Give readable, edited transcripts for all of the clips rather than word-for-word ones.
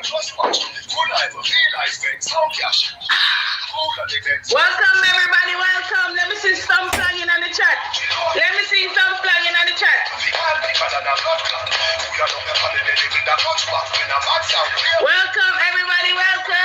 Welcome everybody, welcome. Let me see some flagging on the chat. Let me see some flagging on the chat. Welcome everybody, welcome.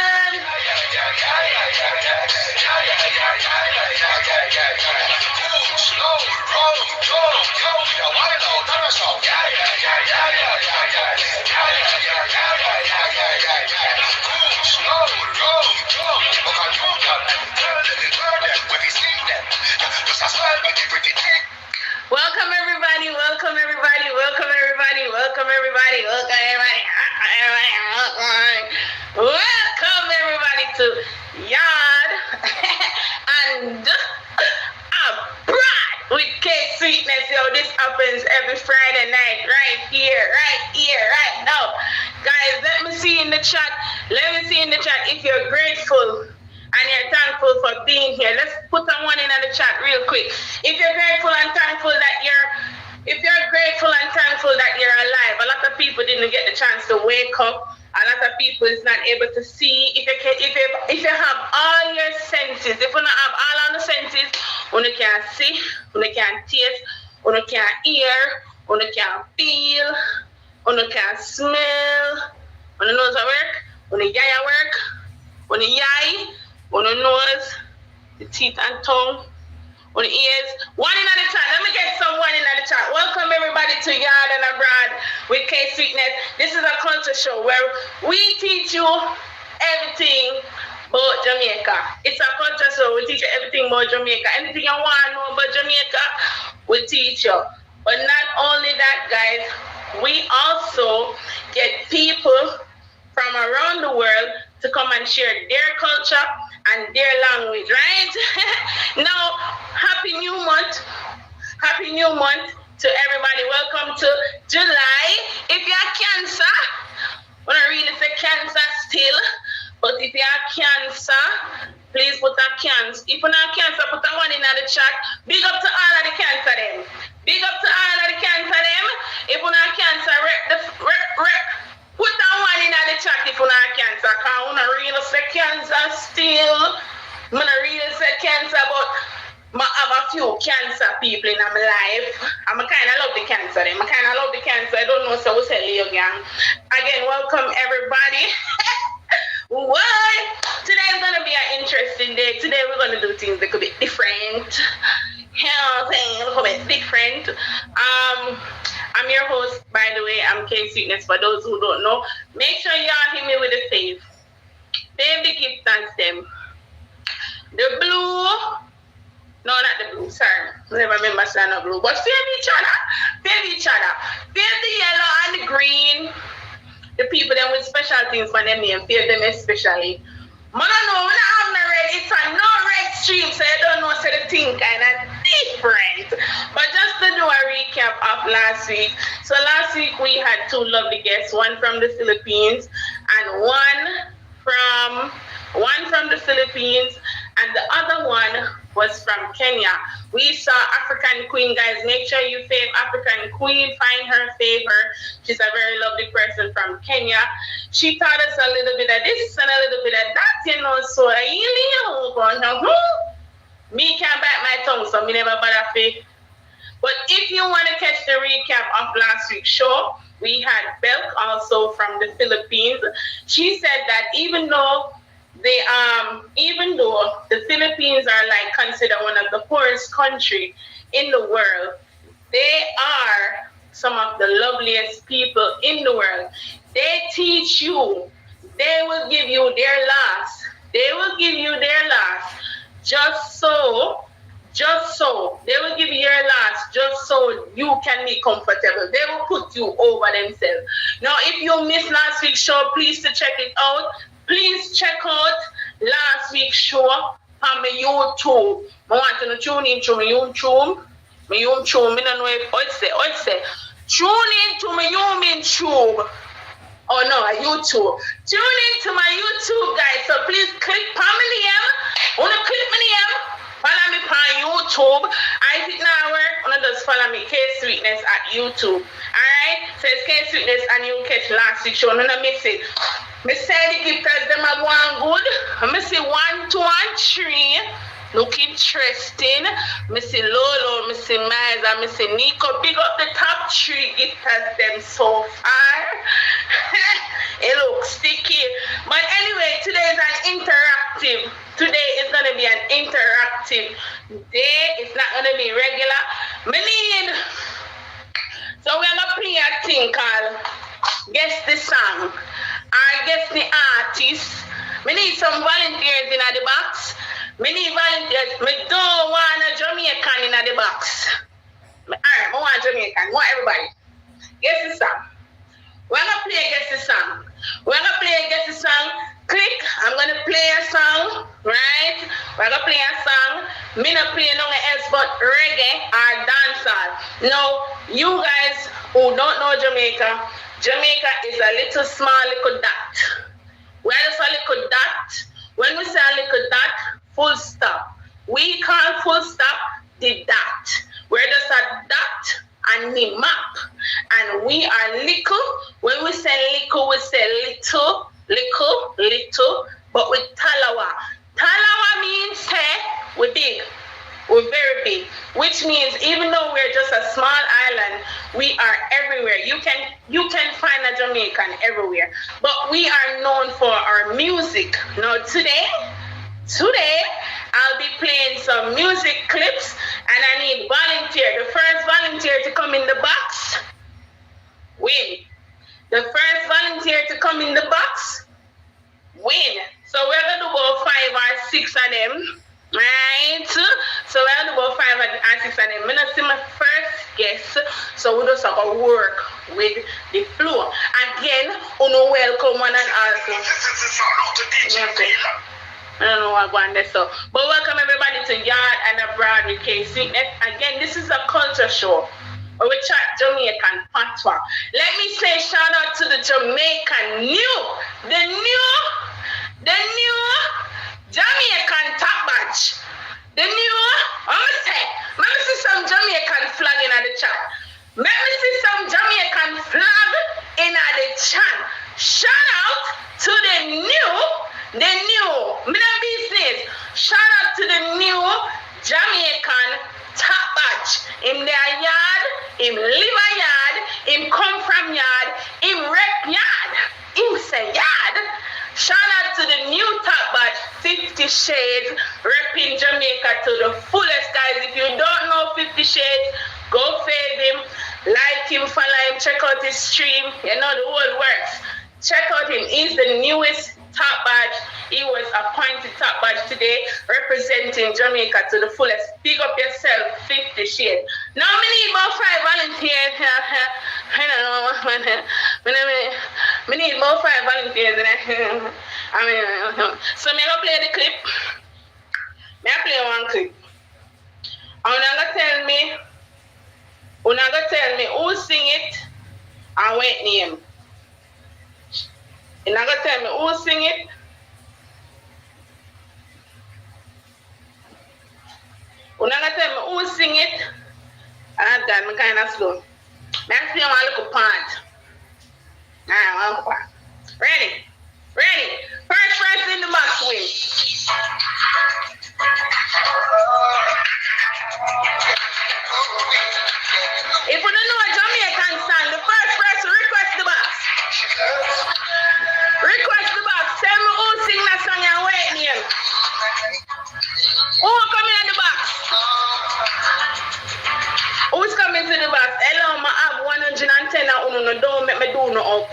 Welcome everybody, welcome everybody, welcome everybody, welcome everybody, welcome everybody, welcome everybody to Yard and Abroad with K Sweetness. Yo, this happens every Friday night, right here, right now. Guys, let me see in the chat if you're grateful and you're thankful for being here. Let's put one in the chat real quick. If you're grateful and thankful that you're alive. A lot of people didn't get the chance to wake up. A lot of people is not able to see. If you have all your senses, if you don't have all of the senses, you can't see, you can't taste, you can't hear, you can't feel, you can't smell, you nose work, you eye work, you eye, on the nose, the teeth and tongue, on the ears. One in the chat. Let me get someone in the chat. Welcome everybody to Yard and Abroad with K Sweetness. This is a culture show where we teach you everything about Jamaica. It's a culture show. We teach you everything about Jamaica. Anything you want to know about Jamaica, we teach you. But not only that, guys, we also get people from around the world to come and share their culture and their language, right? Now, happy new month to everybody. Welcome to July. If you have cancer, I don't really say cancer still, but if you have cancer, please put a cancer. If you don't have cancer, put a one in the chat. Big up to all of the cancer them. Big up to all of the cancer them. If you don't have cancer, put that one in the chat if you have cancer. Because I don't really say cancer still. I don't really say cancer, but I have a few cancer people in my life. I kind of love the cancer. I don't know, so we'll tell you again. Again, welcome everybody. What? Today is going to be an interesting day. Today we're going to do things a little bit different. You know what I'm saying? A little bit different. I'm your host, by the way. I'm K Sweetness. For those who don't know, make sure y'all hit me with a fave. Fave the gift and stem. The blue. No, not the blue. Sorry. I never remember saying the blue. But fave each other. Fave the yellow and the green. The people them with special things for them name. Fave them especially. I don't know. We don't have no red. It's a no red stream, so I don't know. So the thing kind of different. But just to do a recap of last week. So last week we had two lovely guests, one from the Philippines and one from the Philippines, and the other one was from Kenya. We saw African Queen, guys. Make sure you fave African Queen. Find her, fave her. She's a very lovely person from Kenya. She taught us a little bit of this and a little bit of that, you know. So me can't bite my tongue, so me never bother fave. But if you want to catch the recap of last week's show, we had Belk also from the Philippines. She said that even though the Philippines are like considered one of the poorest country in the world, they are some of the loveliest people in the world. They teach you. They will give you their last. Just so they will give you your last just so you can be comfortable. They will put you over themselves. Now, if you missed last week's show, please to check it out. Please check out last week's show on my YouTube. I want to tune in to my YouTube. I don't know what say. Tune in to my YouTube. Oh no, YouTube. Tune in to my YouTube, guys. So please click my name. Wanna click my name? Follow me on YouTube. I think now work. Just follow me, K Sweetness at YouTube. Alright? So it's K Sweetness and you'll catch last week's show. Don't miss it. Me say the gifters them are going good. Me see 1, 2, and 3. Look interesting. Me see Lolo, me see Miles, and me see Nico. Big up the top 3 gifters them so far. It looks sticky. But anyway, today is an interactive. Today is gonna be an interactive day. It's not gonna be regular. So we're gonna play a thing called Guess the Song. I guess the artist. We need some volunteers in the box. We need volunteers. We don't want a Jamaican in the box. Alright, I want Jamaican. I want everybody. Guess the song. We're gonna play Guess the Song. We're gonna play Guess the Song. Click. I'm gonna play a song, right? We're gonna play a song. Me not play nothing else but reggae or dancehall. Now, you guys who don't know Jamaica, Jamaica is a little small little dot. Where is a little dot? When we say a little dot, full stop. We call full stop the dot. We're just a dot and the map. And we are little. When we say little, we say little, but with Talawa. Talawa means say we're big. We're very big, which means even though we're just a small island, we are everywhere. You can find a Jamaican everywhere. But we are known for our music. Now today, I'll be playing some music clips and I need volunteer. The first volunteer to come in the box, win. The first volunteer to come in the box, win. So we're going to do about 5 or 6 of them. Right, so we're gonna go 5 and 6 and then I'm gonna see my first guess. So we just have to work with the flow. Again, welcome one and all. I don't know what going there so. But welcome everybody to Yard and Abroad with KC. Again, this is a culture show. Or we chat Jamaican patois. Let me say shout out to the Jamaican the new Jamaican top badge. The new, let me see some Jamaican flag in the chat. Let me see some Jamaican flag in the chat. Shout out to the new, business. Shout out to the new Jamaican top badge. In their yard, him live a yard, him come from yard, him rep yard, him say yard. Shout out to the new top badge, 50 Shades, repping Jamaica to the fullest, guys. If you don't know 50 Shades, go fave him, like him, follow him, check out his stream. You know the whole works. Check out him. He's the newest top badge. He was appointed top badge today, representing Jamaica to the fullest. Big up yourself, 50 Shades. Now we need about 5 volunteers. We need more 5 volunteers. So I'm gonna play the clip. May I play one clip? And you're gonna tell me who sing it and what name. You're gonna tell me who sing it. You're gonna tell me who sing it. And I'm kind of slow. May I play one little part? Alright, one part. Ready? First in the box win. If you don't know a Jamaican song, the first person request the box. Request the box. Tell me who sing that song and wait name. Who coming at the box? Who's coming to the box? Hello, I have 110 and don't make me do no up.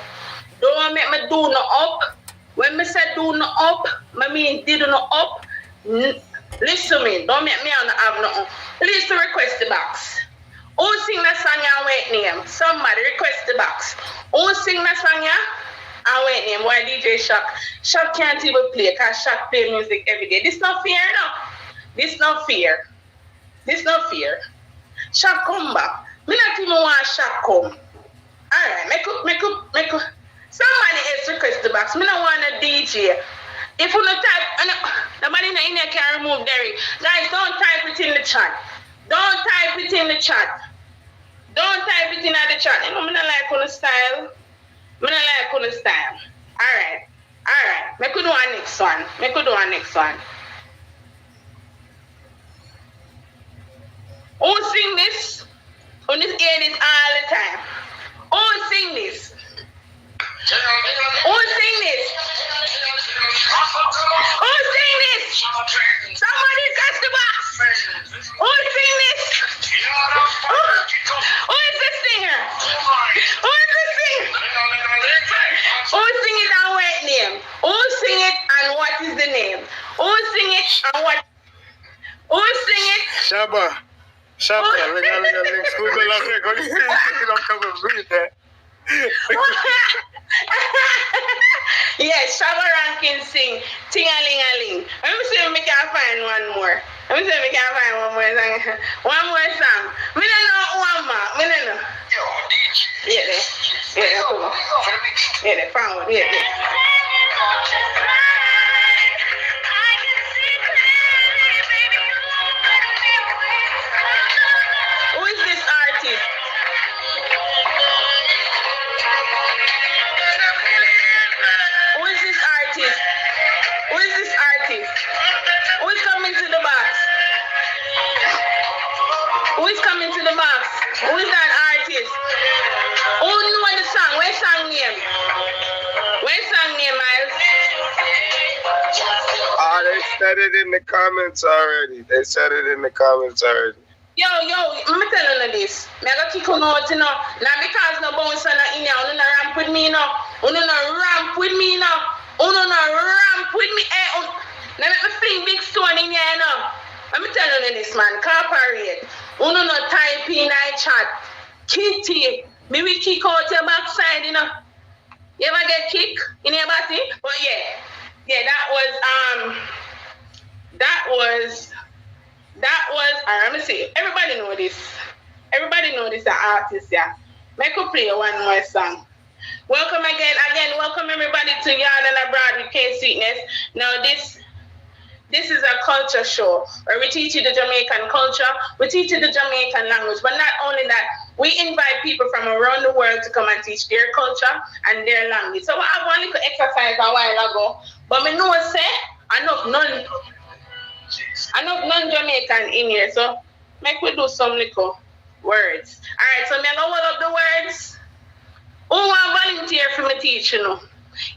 Don't make me do no up. When me say do no up, I mean did no up. Listen to me. Don't make me have no up. Please to request the box. Who sing that song and wait name? Somebody request the box. Who sing that song and wait name? Why DJ Shock? Shock can't even play because Shock play music every day. This not fair, no. This not fair. Shock come back. Me not even want Shock come. Alright, make up. Somebody else request the box. Me don't want a DJ. If you not type, nobody in there can remove Derry. Guys, don't type it in the chat. Don't type it in the chat. You know, me not like on the style. Alright. Alright, me could do a next one. Who sing this? Who this hear this all the time? Who sing this? Who sing this? Who sing this? Somebody touch the box. Who sing this? Who is the singer? Who is the singer? Who sing it and what name? Who sing it and what is the name? Who sing it and what? Who sing it? Shabba, Yes, Shabba Rankin sing Ting-a-ling-a-ling. Let me see if we can find one more. One more song. Me don't know one more. Me don't know. Yeah, cool. Yeah, found one. Yeah. Who is this artist? Who is this artist? Who is this artist? Who is coming to the box? Who is coming to the box? Who is that artist? Who knew the song? Where's song name? Where's song name, Miles? They said it in the comments already. Yo, let me tell you this. I go kick you out, you know. Now because no bounce on in here, you no ramp with me, you know. You no ramp with me, you know. You no ramp with me. Now let me fling big stone in here, you know. Let me tell you this, man. Corporate. You no type in I chat. Kitty. Me we kick out your backside, you know. You ever get kick in your body? But yeah, that was let me see. Everybody know this, the artist, yeah. Make us play one more song. Welcome again, welcome everybody to Yard and Abroad with K Sweetness. Now this is a culture show where we teach you the Jamaican culture, we teach you the Jamaican language, but not only that, we invite people from around the world to come and teach their culture and their language. So I have one little exercise a while ago, but me know say enough non-Jamaican in here, so make we do some little words. Alright, so me go hold up the words. Who want volunteer for me teach, you know?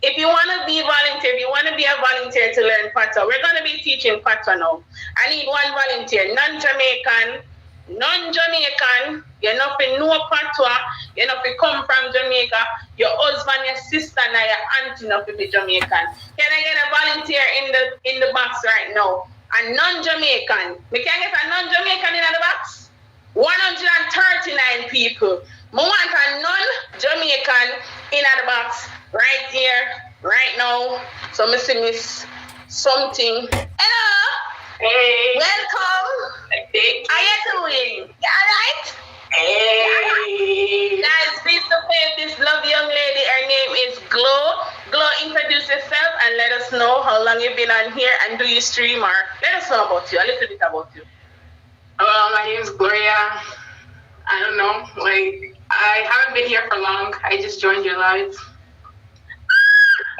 If you want to be a volunteer to learn Patois, we're going to be teaching Patois now. I need one volunteer, non-Jamaican, you're not to know Patois, you're not to come from Jamaica, your husband, your sister, and your auntie not to be Jamaican. Can I get a volunteer in the box right now? A non-Jamaican. We can get a non-Jamaican in the box? 139 people. I want a non-Jamaican in the box right here, right now. So I see miss something. Hello. Hey. Welcome. How you doing? You alright? Hey. Guys, please to pay this lovely young lady. Her name is Glow. Glow, introduce yourself and let us know how long you've been on here and do you stream or let us know about you, a little bit about you. Well, my name is Gloria. I don't know, I haven't been here for long. I just joined your live.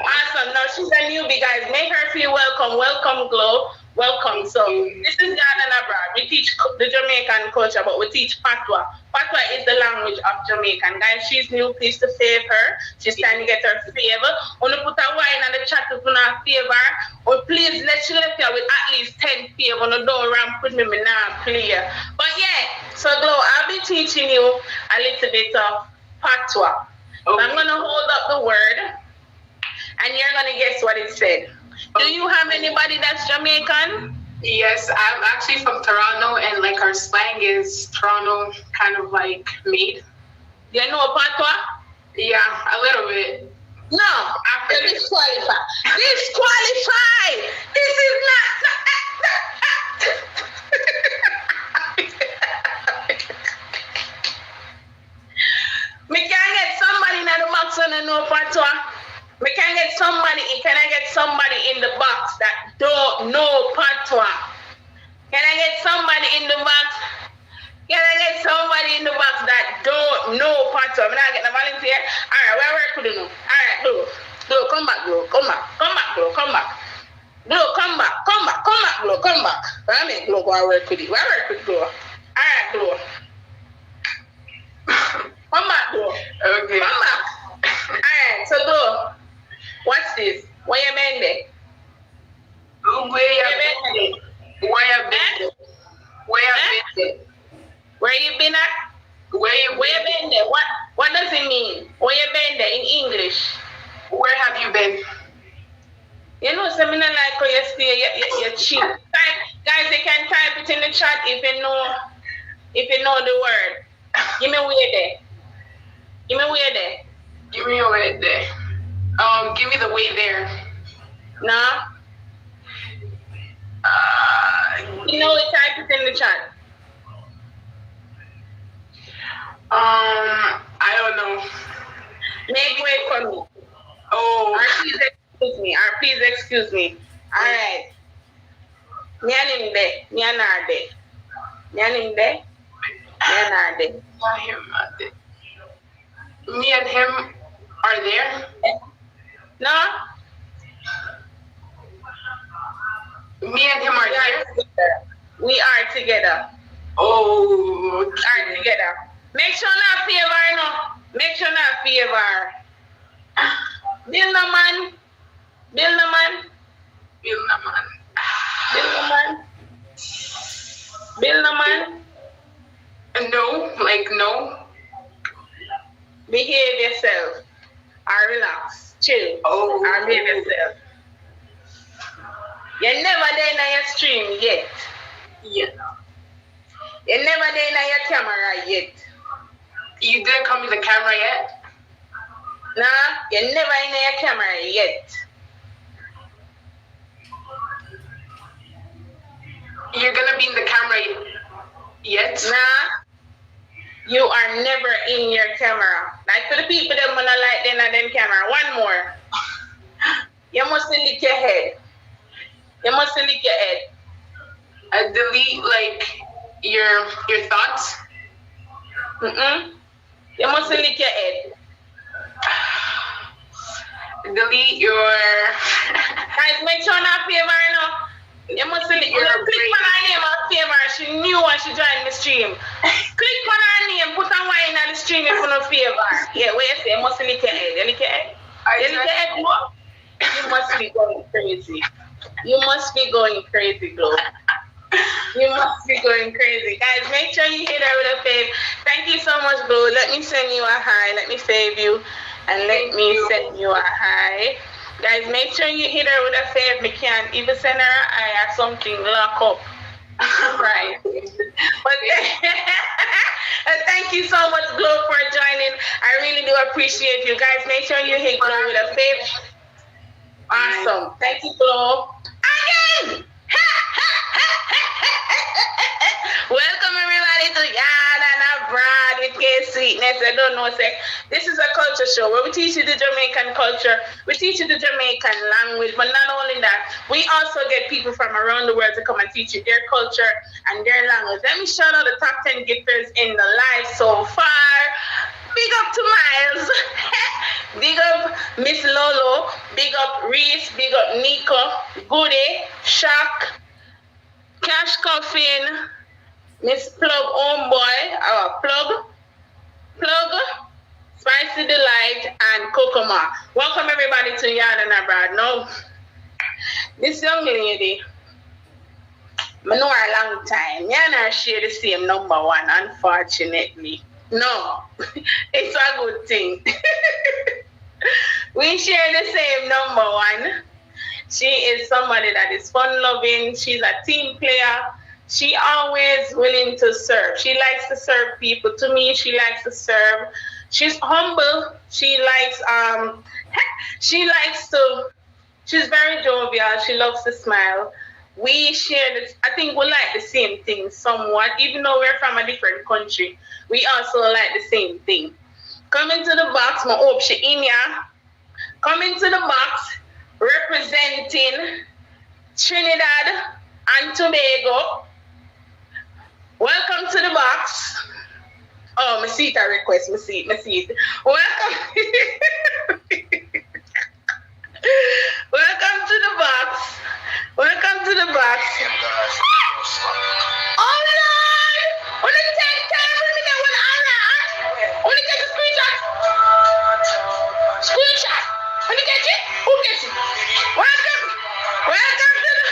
Awesome. Now she's a newbie, guys. Make her feel welcome. Welcome, Glow. Welcome. So this is Yard and Abroad. We teach the Jamaican culture, but we teach Patois. Patois is the language of Jamaican. Guys, she's new. Please to favor her. She's trying to get her favor. Wanna put a wine on the chat if you not favor. Or please let she left here with at least 10 favor. Wanna don't ramp with me now, please. But yeah, so Glow, I'll be teaching you a little bit of Patois. So I'm gonna hold up the word and you're gonna guess what it said. Do you have anybody that's Jamaican? Yes, I'm actually from Toronto, and our slang is Toronto kind of made. You know Patois? Yeah, a little bit. No, after disqualify. Disqualify! This is not. Me can get somebody in the box on the no Patois. Can I get somebody in the box that don't know Patois? Can I get somebody in the box? That don't know Patois? I'm not getting a volunteer. Alright, where could you know? Alright, do. Come back, bro. Come back. Glow. Come back. Glow, come back. Come back. Come back, Glow. Come back. I make Glow go and work with it. Why work with Glow? Alright, Glow. Come back, Glow. Okay. Come back. Alright, so Glow. What's this? Where you been there? Where you been? Where you been? Where you been at? Where you been there? What does it mean? Where you been there in English? Where have you been? You know, something like how you stay, you cheat. Guys, you can type it in the chat if you know the word. Give me where there. Give me where there. Give me a way there. Give me the way there. Nah. You know, type it in the chat. I don't know. Make way for me. Oh. Or please excuse me. Alright. Nyanimde. Nyanarde. Nyanimde. Nyanarde. Not him. Me and him are there? No? Me and him are there? We are together. Oh. We are together. Make sure not favor, no. Make sure not favor. Bill no man. Bill no man. Bill no man. Bill no man. Bill no man. No, like no. Behave yourself. Or relax. Chill. Oh. Or behave yourself. You're never there in your stream yet. Yeah. You're never there in your camera yet. You didn't come with the camera yet? Nah, you're never in your camera yet. You're gonna be in the camera yet? Nah, you are never in your camera. Like for the people that wanna like them and them camera. One more. You must lick your head. You must lick your head. Delete like your thoughts? You must lick your head. Delete your Guys, make sure not favor, you know. You must click on her name and favor. She knew when she joined the stream. Click on her name, put a wine on the stream if you no favor. Yeah, what you say? You must lick your head. You lick your head? You lick your head, Glow? You must be going crazy. You must be going crazy, Glow. You must be going crazy. Guys, make sure you hit her with a fave. Thank you so much, Glow. Let me send you a hi. Let me fave you. And let me send you a hi. Guys, make sure you hit her with a fave. We can't even send her a hi or something. Lock up. Right. But thank you so much, Glow, for joining. I really do appreciate you. Guys, make sure you hit Glow with a fave. Awesome. Thank you, Glow. Again! Welcome everybody to Yard and Abroad with K Sweetness. I don't know, say this is a culture show where we teach you the Jamaican culture, we teach you the Jamaican language, but not only that, we also get people from around the world to come and teach you their culture and their language. Let me shout out the top 10 gifters in the live so far. Big up to Miles, big up Miss Lolo, big up Reese, big up Nico, Goody, Shock, Cash Coffin, Miss Plug Homeboy, Plug, Spicy Delight, and Kokoma. Welcome everybody to Yard and Abroad. Now, this young lady, I know her a long time. Me and her share the same number one, unfortunately. No, it's a good thing. We share the same number one. She is somebody that is fun-loving. She's a team player. She always willing to serve. She likes to serve people. To me, she likes to serve. She's humble. She's very jovial. She loves to smile. We share this. I think we like the same thing somewhat, even though we're from a different country. We also like the same thing. Coming to the box, my hope she in ya. Coming to the box, representing Trinidad and Tobago. Welcome to the box. Oh, my seat a request, my seat. Welcome. Welcome to box. Welcome to the box. Oh Lord! Wanna take time? Let me get one on. Wanna get the screenshot? Screenshot. Wanna get it? Who gets it? Welcome. Welcome to the.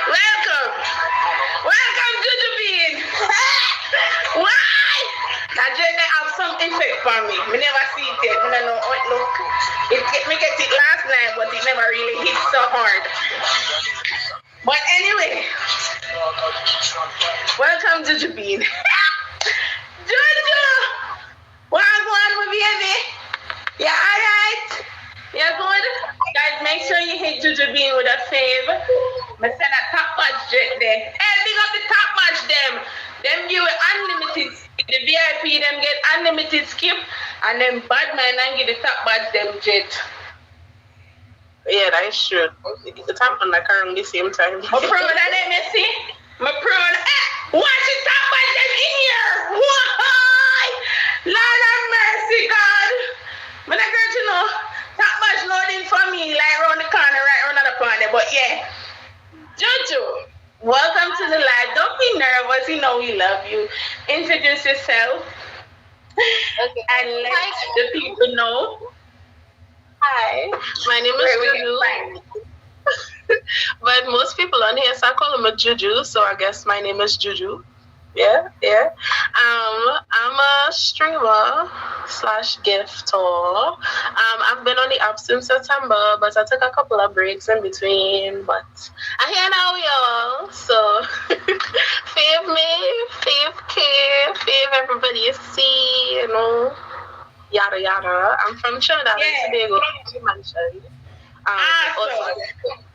Welcome. Welcome to the bean. Why? That just have some effect for me. We never see it yet. We don't know how it look. Me get it last night, but it never really hit so hard. But anyway, welcome to the bean. Jojo, what's going on, baby? Yeah, alright. Yeah, good. Guys, make sure you hit Juju Bean with a fave. Me send a top match jet there. Hey, big up the top match them. Them give unlimited. The VIP them get unlimited skip, and then bad man and get the top match them jet. Yeah, that is true. It's happened like around the same time. My proud of them, you see? My proud. Watch the top match them in here. Why? Lord have mercy, God. When I got to know, top match loading for me, like around the corner, right around the corner. But yeah, Jojo, welcome to the live. Don't be nervous. You know we love you. Introduce yourself. Okay. And let the people know. Hi, my name is Juju. But most people on here, so I call them a Juju, so I guess my name is Juju. Yeah. I'm a streamer / gifter. I've been on the app since September, but I took a couple of breaks in between. But I'm here now, y'all. So fave me, fave K, fave everybody you see, you know, yada yada. I'm from Trinidad and Tobago, as you mentioned. Also,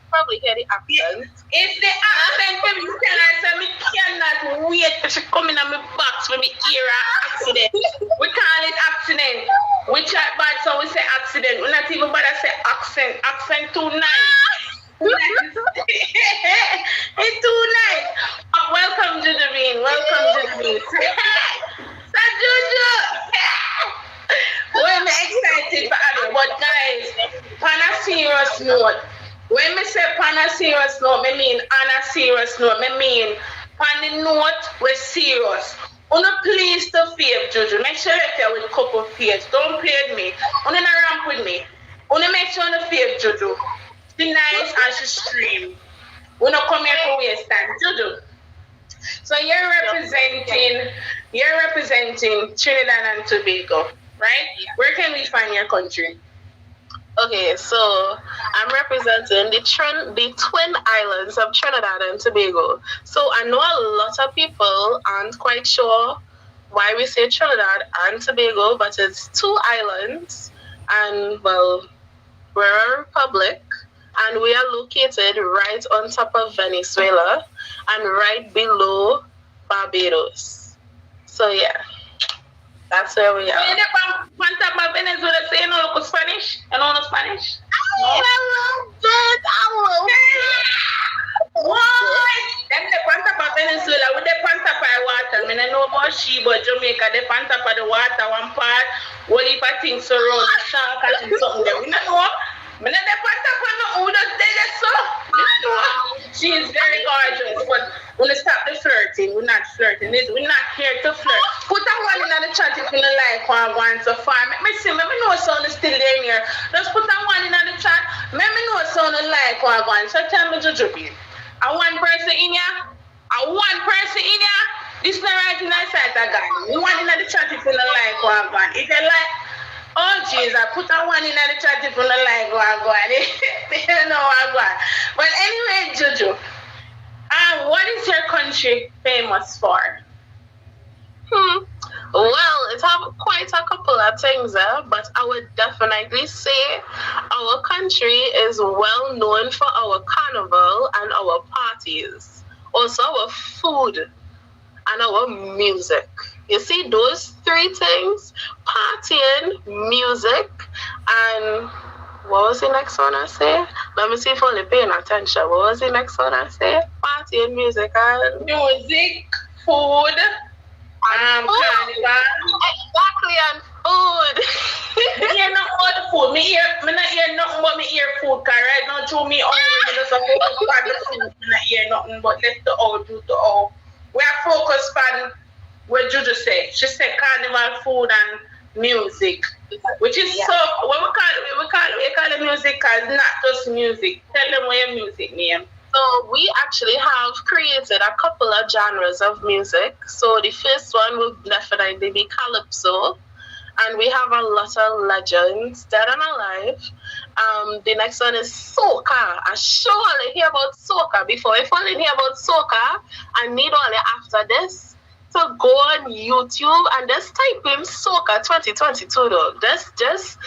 probably hear the accent. It's the accent for me. Tell her, so me cannot wait for she come in my box for me hear her accident. We call it accident. We chat bad, so we say accident. We not even bother say accent. Accent too nice. It's too nice. Welcome to the ring. Welcome to the ring. So Juju. We're excited for it, but guys, on a serious note. When me say on a serious note, me mean on a serious note. Me mean on the note we're serious. Una please to fave Juju. Make sure you tell with a couple of faves. Don't play with me. Una not ramp with me. Una make sure you fave Juju. She nice and she stream. Una come here for waste time. Juju. So you're representing Trinidad and Tobago, right? Where can we find your country? Okay, so I'm representing the Twin Islands of Trinidad and Tobago. So I know a lot of people aren't quite sure why we say Trinidad and Tobago, but it's two islands, and well, we're a republic, and we are located right on top of Venezuela and right below Barbados. So yeah. That's where we are. So you're on top of Venezuela, so you know local Spanish? You know Spanish? No? I love it. Why? Them the on top of Venezuela with the on top of water. I mean, I know about she, but Jamaica, the on top of the water, one part, what if I think so around the shark and something there. We don't know. I mean, the on top of no who does that so? We don't know. She is very gorgeous, but we're gonna stop the flirting. We're not flirting. We're not here to flirt. Put a one in the chat if you don't like one so far. Let me see. Let me know someone is still there here. Just put a one in the chat. Let me know someone like one. So tell me, Juju, a one person in here. A one person in here. This is not right in the side again. One in the chat if you don't like one. If you like, oh jeez, I put a one in the chat if you don't like one. They don't know one. But anyway, Juju. What is your country famous for? Well, it's quite a couple of things there, but I would definitely say our country is well known for our carnival and our parties. Also our food and our music. You see those three things, partying, music, and What was the next one I say? Let me see if I'm only paying attention. What was the next one I say? Party and music and Music, food, carnival. Exactly, and food. Me hear nothing about the food. Me not hear nothing but me hear food. Cause right now, through me hungry, me just focus on the food. Me not hear nothing but let the all do the all. We are focused on what Juju said. She said carnival, food, and music, which is so. What we call it music. Cause not just music. Tell them what your music name. So we actually have created a couple of genres of music. So the first one will definitely be calypso, and we have a lot of legends dead and alive. The next one is soca. I surely hear about soca before. If I didn't hear about soca, I need only after this to go on YouTube and just type in soca 2022 though. Just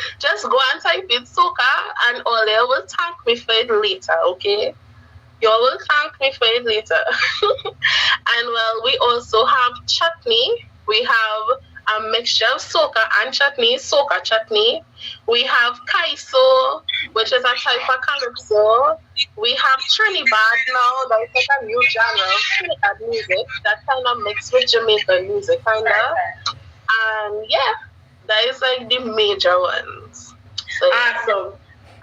go and type in soca and Ole will thank me for it later, okay? You all will thank me for it later. And well, we also have chutney. We have a mixture of soca and chutney, soca chutney. We have kaiso, which is a type of calypso. We have Trinidad now, that is like a new genre of Trinidad music that kind of mixed with Jamaican music, kind of. And yeah, that is like the major ones. So,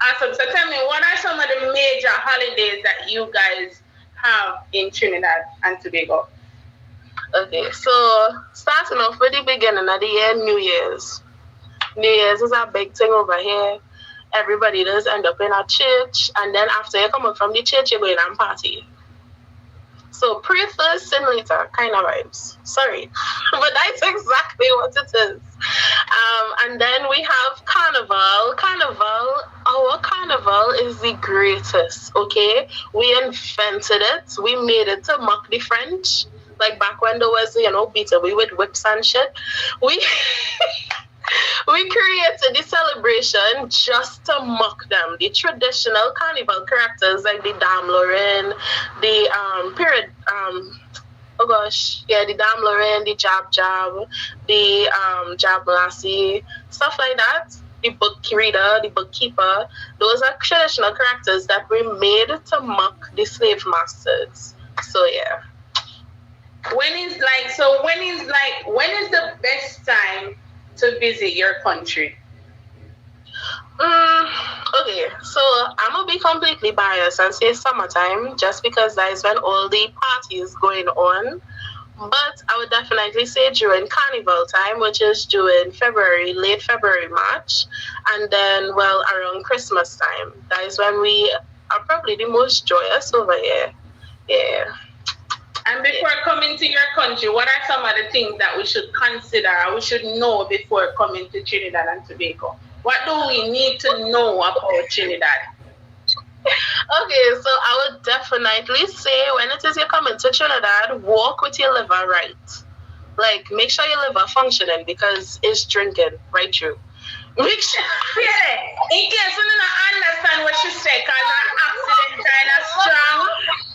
Awesome. So tell me, what are some of the major holidays that you guys have in Trinidad and Tobago? Okay, so starting off with the beginning of the year, New Year's. New Year's is a big thing over here. Everybody does end up in a church, and then after you come up from the church, you're going and party. So pray first, sin later, kind of vibes. Sorry, but that's exactly what it is. And then we have Carnival. Our Carnival is the greatest, okay? We invented it. We made it to mock the French. Like back when there was, beating we with whips and shit. We created the celebration just to mock them. The traditional carnival characters like the Dame Lorraine, the the Dame Lorraine, the Jab Jab, the Jab Lassie, stuff like that. The book reader, the bookkeeper. Those are traditional characters that we made to mock the slave masters. So yeah. When is the best time to visit your country? Okay, so I'm gonna be completely biased and say summertime just because that is when all the parties going on. But I would definitely say during carnival time, which is during late February, March, and then around Christmas time. That is when we are probably the most joyous over here. Yeah. And before coming to your country, what are some of the things that we should consider or we should know before coming to Trinidad and Tobago? What do we need to know about Trinidad? Okay, so I would definitely say when it is you're coming to Trinidad, walk with your liver right. Like, make sure your liver functioning because it's drinking right through. Make sure. Yeah, in case you don't understand what she said, because her accent kind of strong.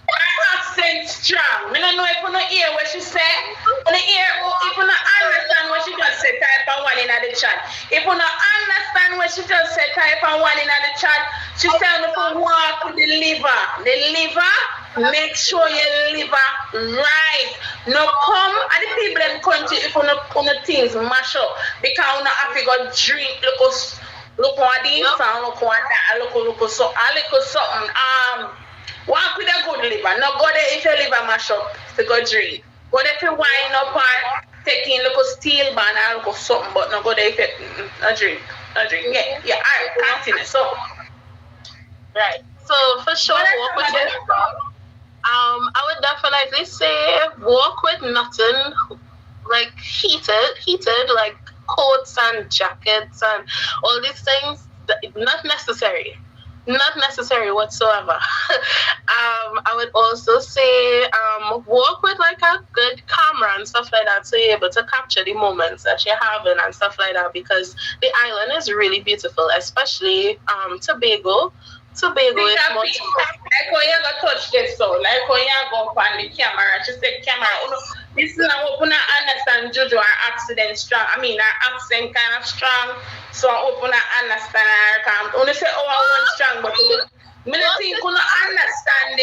Her accent strong. I don't know if you don't hear what she said. If you don't understand what she just said, type on one in the chat. If you don't understand what she just said, type on one in the chat. She said to walk with the liver. The liver, make sure your liver right. No come and the people in country if you don't things mash up. Because you don't have to go drink, look what the sound, look what that, look so a little something. Walk with a good liver. No go there if your liver mash up to go drink. Go there if you wine up and taking little steel band and look something, but no go there if you a drink. Yeah, alright, continue. So right. So for sure walk with your liver. I would definitely say walk with nothing like heated like coats and jackets and all these things. Not necessary whatsoever. I would also say walk with like a good camera and stuff like that so you're able to capture the moments that you're having and stuff like that because the island is really beautiful, especially Tobago. Tobago is Like much more. how you go touch this so, like how you go on the camera. She said camera. This is not open to understand Jojo our accent strong. I mean our accent kind of strong. So I open to understand her account. Only say oh I want strong, but me don't think you understand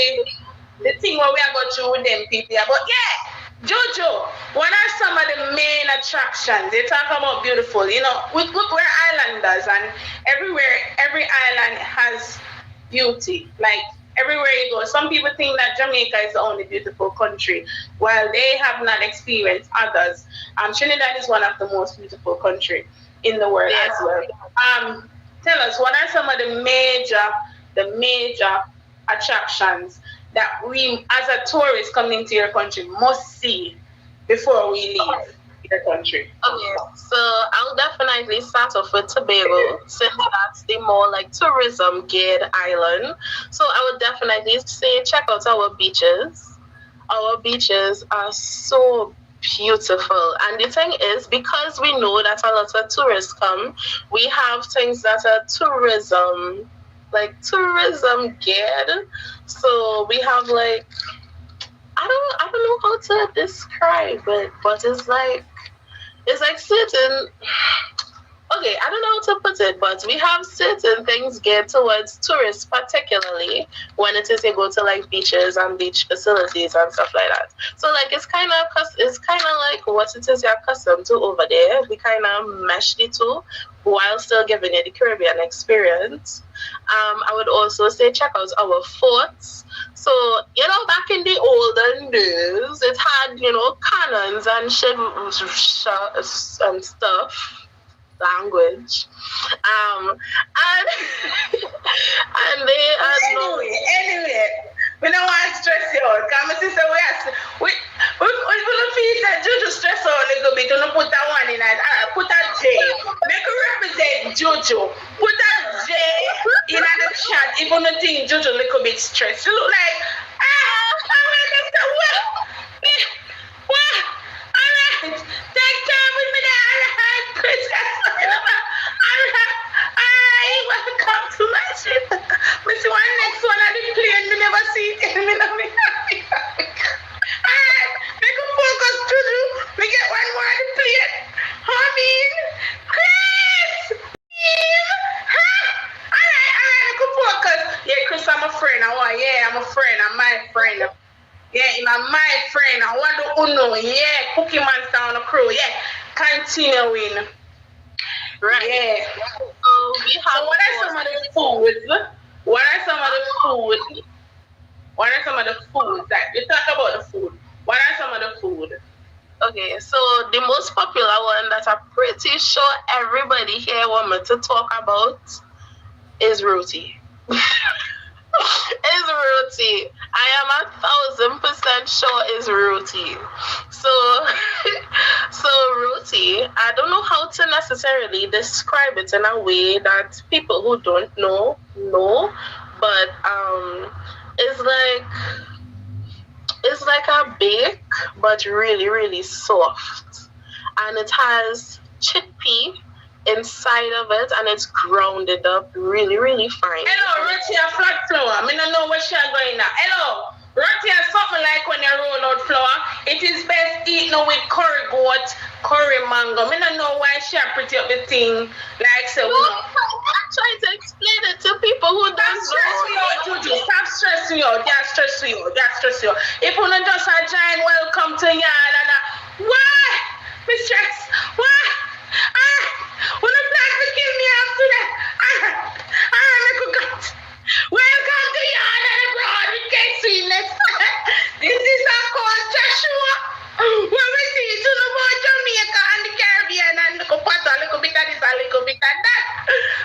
the thing what we are going through with them people. But yeah. Jojo, what are some of the main attractions? They talk about beautiful, you know, we're islanders and every island has beauty. Like everywhere you go. Some people think that Jamaica is the only beautiful country, while they have not experienced others. Trinidad is one of the most beautiful countries in the world as well. Tell us, what are some of the major attractions that we, as a tourist coming to your country, must see before we leave your country? Okay, so I'll definitely start off with Tobago, since that's the more like tourism geared island. So I would definitely say check out our beaches. Our beaches are so beautiful, and the thing is, because we know that a lot of tourists come, we have things that are tourism geared. So we have like I don't know how to describe it, but it's like certain, okay, I don't know how to put it, but we have certain things geared towards tourists, particularly when it is you go to like beaches and beach facilities and stuff like that. So like it's kind of like what it is you're accustomed to over there. We kind of mesh the two while still giving you the Caribbean experience. I would also say check out our forts. So, you know, back in the olden days, it had, you know, cannons and shit and stuff, language. And they had Anyway, we don't want to stress you out. Because my sister, we don't feel that Jojo stress out a little bit. Don't put that one in it. Put that J. Make her represent Jojo. Put that J in the chat. If you don't think Jojo a little bit stressed. You look like, alright. Take time with me there. Alright, Chris. Alright, welcome to my ship. Me see one next one on the plane. Me never see it. Alright, make a focus, Jojo. We get one more on the plane. I mean, Chris. Alright, make a focus. Yeah, Chris, I'm a friend. I'm a friend. I'm my friend. Yeah, I'm my friend. I want to know. Yeah, Cookie Monster on the crew. Yeah, continuing. Right. Yeah. So what are some of the foods? What are some of the foods that you talk about the food? What are some of the food? Okay, so the most popular one that I'm pretty sure everybody here want me to talk about is roti. Is roti. I am 1,000% sure is roti. So roti, I don't know how to necessarily describe it in a way that people who don't know, but it's like a bake, but really, really soft. And it has chickpea inside of it, and it's grounded up really, really fine. Hello, roti and flat flour. I don't know where she's going now. Hello, roti is something like when you roll out flour. It is best eaten with curry goat, curry mango. I don't know why she pretty up the thing like so. No, I'm trying to explain it to people who don't know. Stop stressing you out. Stop stressing you out. If you don't just a giant welcome to y'all and why? Me stress. Why? When the black will kill me after that. Welcome to Yard and Abroad with K-Sweetness. This is a call Joshua. Where we teach you about Jamaica and the Caribbean and a little bit of this, a little bit of that.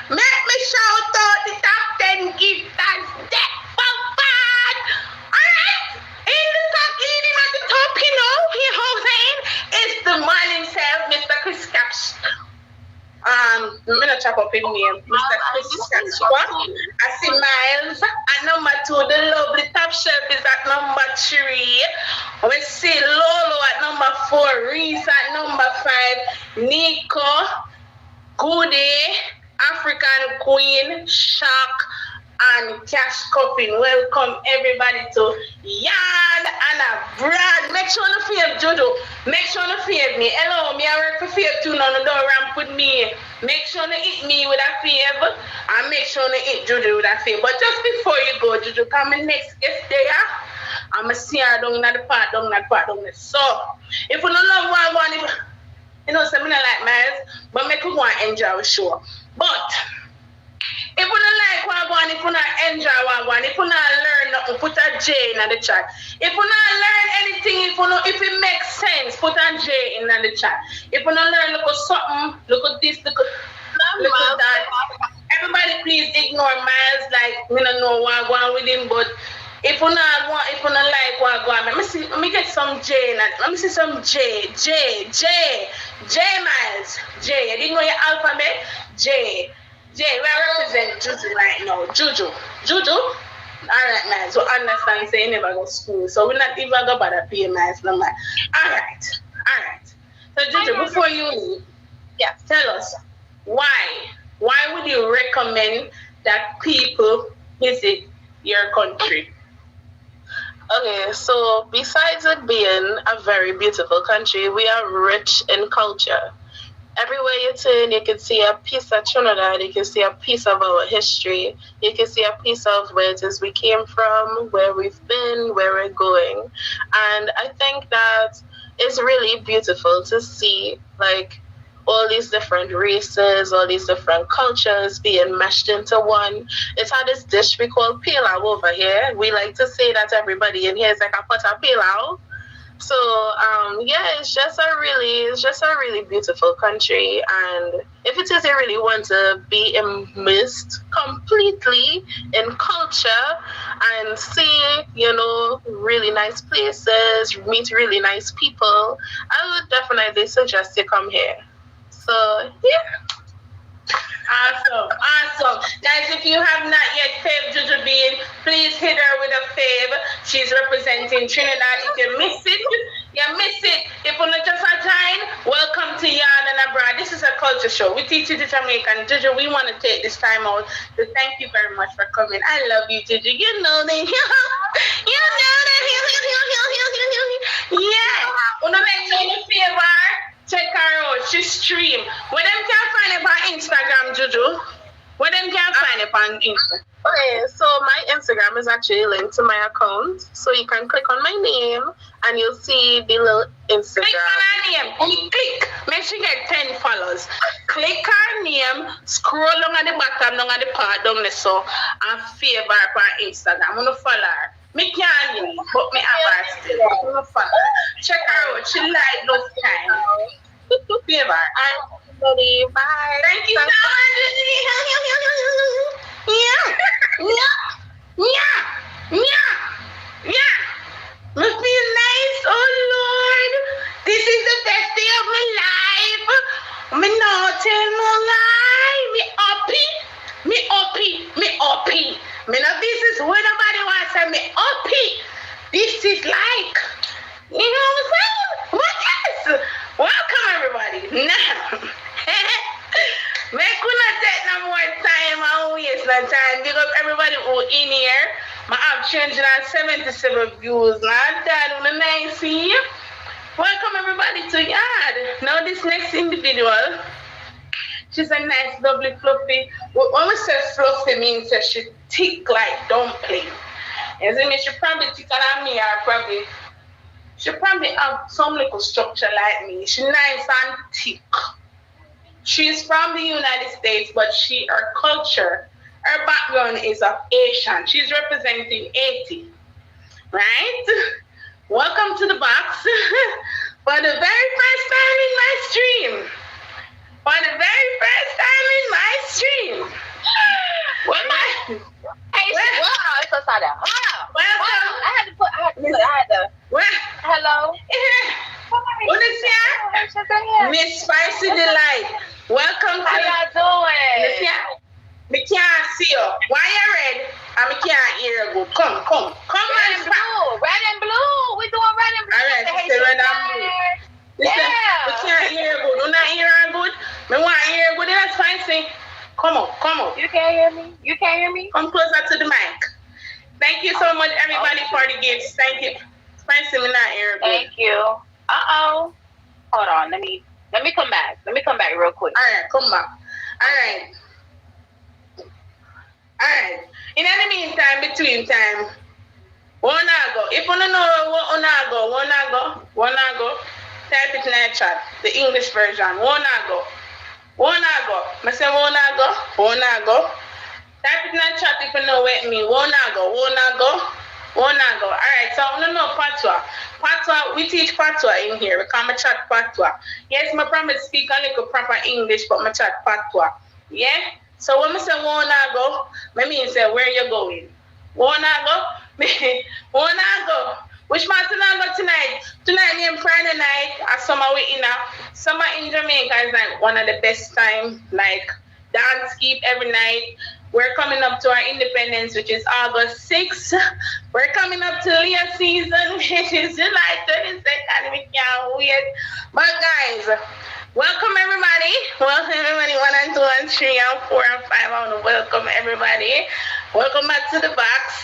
Make me shout out the top 10 gifters. Alright? In the top, leading at the top, you know what I'm saying? It's the man himself, Mr. Chris Caps. I'm gonna chop up his name, Mr. Chris Caps. I see Miles at number 2. The lovely top shelf is at number 3. We see Lolo at number 4. Reese at number 5. Nico, Goody, African Queen, Shark, and Cash Coffin. Welcome everybody to Yard and a Brad. Make sure you fave Jojo. Make sure you fave me. Hello, me I work for fave too now. Don't ramp with me. Make sure you hit me with a fave and make sure you hit Jojo with a fave. But just before you go, Jojo, come in next guest there. I'm a see her down at the part down there. So if you don't love one, if you know something like Miles, but make you want to enjoy the show. But if you don't like one, if you not enjoy one, if you not learn nothing, put a J in the chat. If you not learn anything, if it makes sense, put a J in the chat. If you not learn, look at something, look at this, look at that. Everybody please ignore Miles, like we don't know what going with him, but if you not like what going, let me get some J in it. Let me see some J Miles. J. You didn't know your alphabet? J. We are representing Juju right now. Juju. Alright, man. So understand, say you never go to school. So we're not even go bother pay my number. Alright. So Juju, before you leave, tell us why would you recommend that people visit your country? Okay, so besides it being a very beautiful country, we are rich in culture. Everywhere you turn, you can see a piece of Trinidad, you can see a piece of our history, you can see a piece of where it is we came from, where we've been, where we're going. And I think that it's really beautiful to see, like, all these different races, all these different cultures being meshed into one. It's how this dish we call pilau over here. We like to say that everybody in here is like a pot of pilau. So it's just a really beautiful country, and if it is you really want to be immersed completely in culture and see, really nice places, meet really nice people, I would definitely suggest you come here. So Awesome. Guys, if you have not yet faved Juju Bean, please hit her with a fave. She's representing Trinidad. If you miss it, you miss it. If you're not just a time, welcome to Yard and Abroad. This is a culture show. We teach you the Jamaican. Juju, we want to take this time out to thank you very much for coming. I love you, Juju. You know that. Yeah. Wanna make sure you favor? Check her out. She stream. Where them can find it on Instagram, Juju? Where them can find it on Instagram? Okay, so my Instagram is actually linked to my account. So you can click on my name and you'll see the little Instagram. Click on her name. Only click. Make sure you get 10 followers. Click her name. Scroll down at the bottom, down at the part down there, so and favor her on Instagram. I'm gonna follow her. Me can't leave, but me have her still. I'm gonna follow her. Check her out. She like those time. Favor. Everybody, bye. Thank you so much. Yeah. Must be nice. Oh Lord, this is the best day of my life. Me not tell no lie. Me uppy. Me no business when nobody wants to me uppy. This is like, you know what I'm saying? What else? Welcome everybody. Now, make we not take no more time and waste no time. Big up everybody who in here. I have 377 views. Not that on the nice here. Welcome everybody to Yard. Now this next individual, she's a nice, lovely, fluffy. When we say fluffy, means that she thick like dumpling. As in, she probably thicker than me, or she probably have some little structure like me. She's nice and thick. She's from the United States, but her culture, her background is of Asian. She's representing Haiti, right? Welcome to the box. For the very first time in my stream. Hello. Miss Spicy Delight. Welcome to How y'all doing? Me can't see you. Why you red? And me can't hear you. Come. Red and blue. We doing red and blue. Alright, she said red and blue. Listen, we can't hear you good. Do not hear her good. Me want to hear you good. That's fine. Say, Come on, come on. You can't hear me? You can't hear me? Come closer to the mic. Thank you so much, everybody, for the gifts. Thank you. Thank you. Uh-oh. Hold on. Let me come back. Let me come back real quick. All right, come back. All right. In the meantime, between time, one go. If you don't know one go, type it in the chat. The English version. One go. I say one go. Type it in the chat if you know what I mean. One go. All right, so I want to know Patois. Patois, we teach Patois in here. We come chat Patois. Yes, my promise speak a little proper English, but my chat Patois. Yeah? So when I say wanna go, I mean say where you going. Wanna go? Which mountain I go tonight? Tonight named Friday night. Summer in Jamaica is like one of the best time, like dance keep every night. We're coming up to our independence, which is August 6th. We're coming up to Leo season, which is July 32nd. We can't wait. But guys, welcome everybody. Welcome everybody 1 and 2 and 3 and 4 and 5. I want to welcome everybody. Welcome back to the box.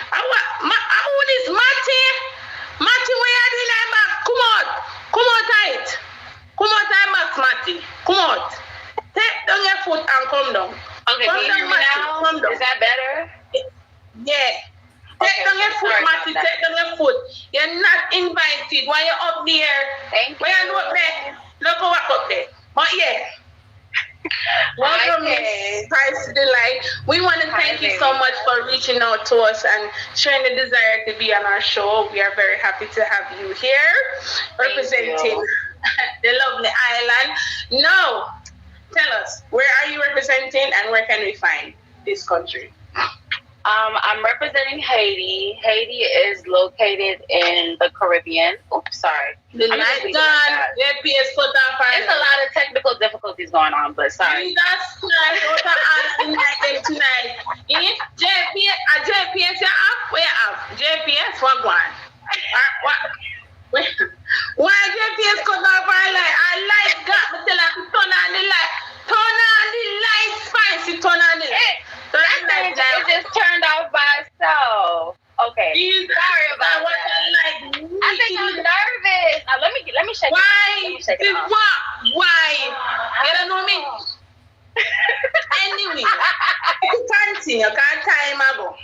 How old is Matty? Matty, where are you doing back? Come out tight. Come out tight, Max Matty. Come out. Take down your foot and come down. Okay, can you hear me now? Is that better? Yeah. Take down your foot, Matty. Take down your foot. You're not invited. Why you up there? Thank you. Why you up there? Look walk up there. But yeah. Welcome, Miss Price Delight. We want to thank you so much for reaching out to us and showing the desire to be on our show. We are very happy to have you here representing the lovely island. Now, tell us, where are you representing and where can we find this country? I'm representing Haiti. Haiti is located in the Caribbean. Oops, sorry. The night done. JPS put on fire. There's a lot of technical difficulties going on, but sorry. Jesus Christ, what are tonight? JPS, you up? Where up? JPS, what one? Why JPS cut off our light? Our light got me tell her to turn on the light. Turn on the light, spicy, turn on the light. It just turned off by itself. Okay. Sorry about that. I think I'm nervous. Let me shake it off. Why? You don't know me? Anyway, continue. Can't time ago.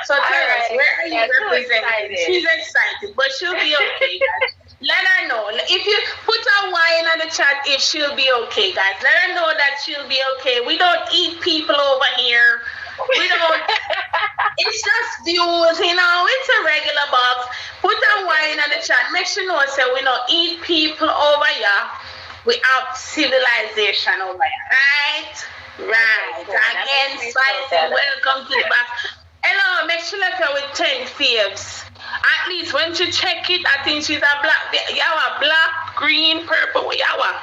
So tell us, where are you representing? She's excited, but she'll be okay, guys. Let her know. If you put a wine on the chat, if she'll be okay, guys. Let her know that she'll be okay. We don't eat people over here. We don't. It's just views, you know. It's a regular box. Put a wine on the chat. Make sure you know, so we don't eat people over here. We have civilization over here, right? Again, Spicy, welcome to the box. Hello, make sure you with 10 faves. At least when you check it, I think she's a black. Yawa, black, green, purple. Yawa.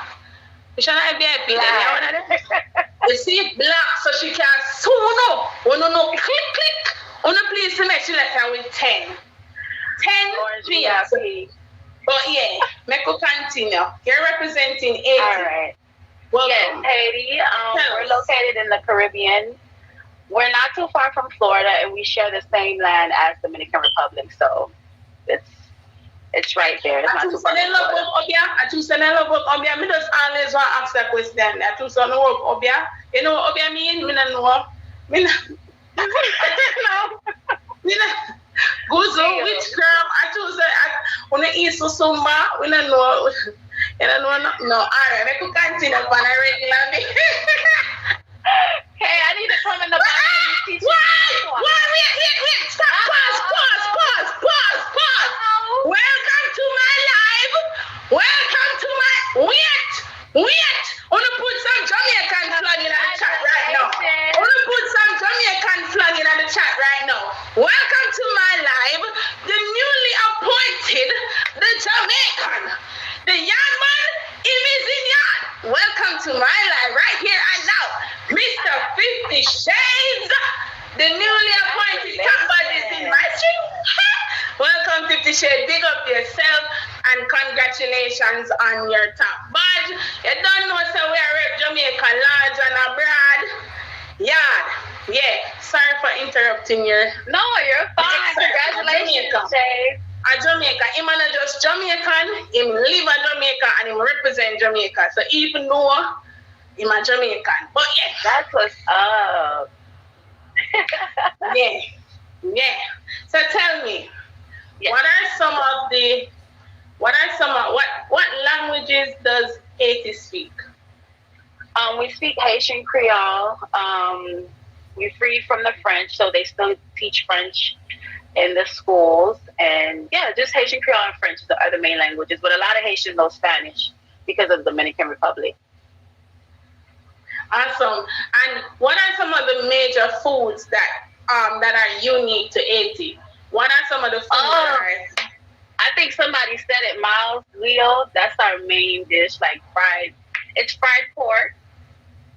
You should not be happy then. You see black, so she can so no. Click. Please make sure you with 10. 10 faves. But yeah, make us continue. You're representing Haiti. All right. Welcome. Yes, Haiti. We're located in the Caribbean. We're not too far from Florida, and we share the same land as Dominican Republic, so it's right there. It's not too far from Florida. I just always want to ask that question. I just want to work Obia. You know what Obia mean? I don't know. Guzo, which girl? I choose when I eat so sumba, we don't know. No, all right, I could continue on a regular. Hey, I need to come in the box and teach you. Why? Wait, stop, pause. Welcome to my live. Wait. I want to put some Jamaican flag in the chat right now. Welcome to my live. The newly appointed, the Jamaican, the young man, Imizinyan. Welcome to my live right here and now. Mr. 50 Shades, the newly appointed somebody is in my stream. Welcome, 50 Shades. Big up yourself and congratulations on your top badge. You don't know, so we are Jamaica, large and abroad. Yard. Yeah. Sorry for interrupting your. No, you're fine. Congratulations, Jay. A Jamaica. Him not just Jamaican. Him live in Jamaica and him represent Jamaica. So even though him a Jamaican. But yeah. That's what's up. Yeah. Yeah. So tell me, Yes. what languages does Haiti speak? We speak Haitian Creole. We're free from the French, so they still teach French in the schools. And yeah, just Haitian Creole and French are the main languages. But a lot of Haitians know Spanish because of the Dominican Republic. Awesome. And what are some of the major foods that are unique to Haiti? What are some of the foods I think somebody said it, Miles Leo. That's our main dish, like fried. It's fried pork.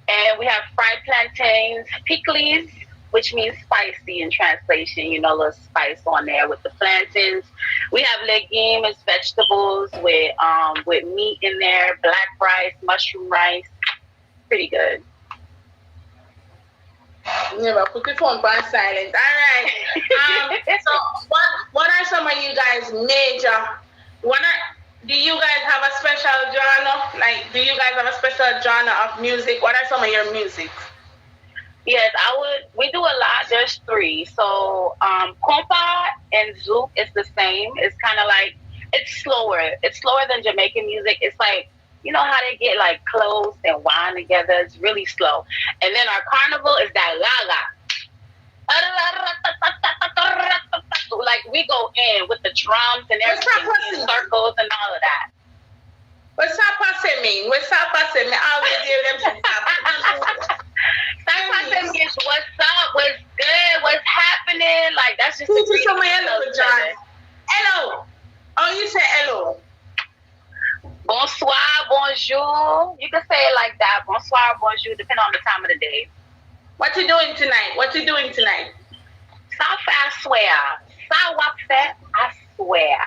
And we have fried plantains, pickles, which means spicy in translation, you know, a little spice on there with the plantains. We have legumes, vegetables with meat in there, black rice, mushroom rice. Pretty good. Never put the phone on silent. All right. So what are some of you guys' major? Do you guys have a special genre? Like, do you guys have a special genre of music? What are some of your music? Yes, we do a lot. There's 3. So compa and zouk is the same. It's kind of like, it's slower. It's slower than Jamaican music. It's like, you know how they get like cloves and wine together? It's really slow. And then our carnival is that gaga. Like we go in with the drums and everything, in circles and all of that. What's Sapa mean? What's Sapa mean? I always hear them say Sapa means what's up, what's good, what's happening. Like that's just hello. Oh, you say hello. Bonsoir, bonjour. You can say it like that. Bonsoir, bonjour, depending on the time of the day. What you doing tonight? South, I swear. South, I swear.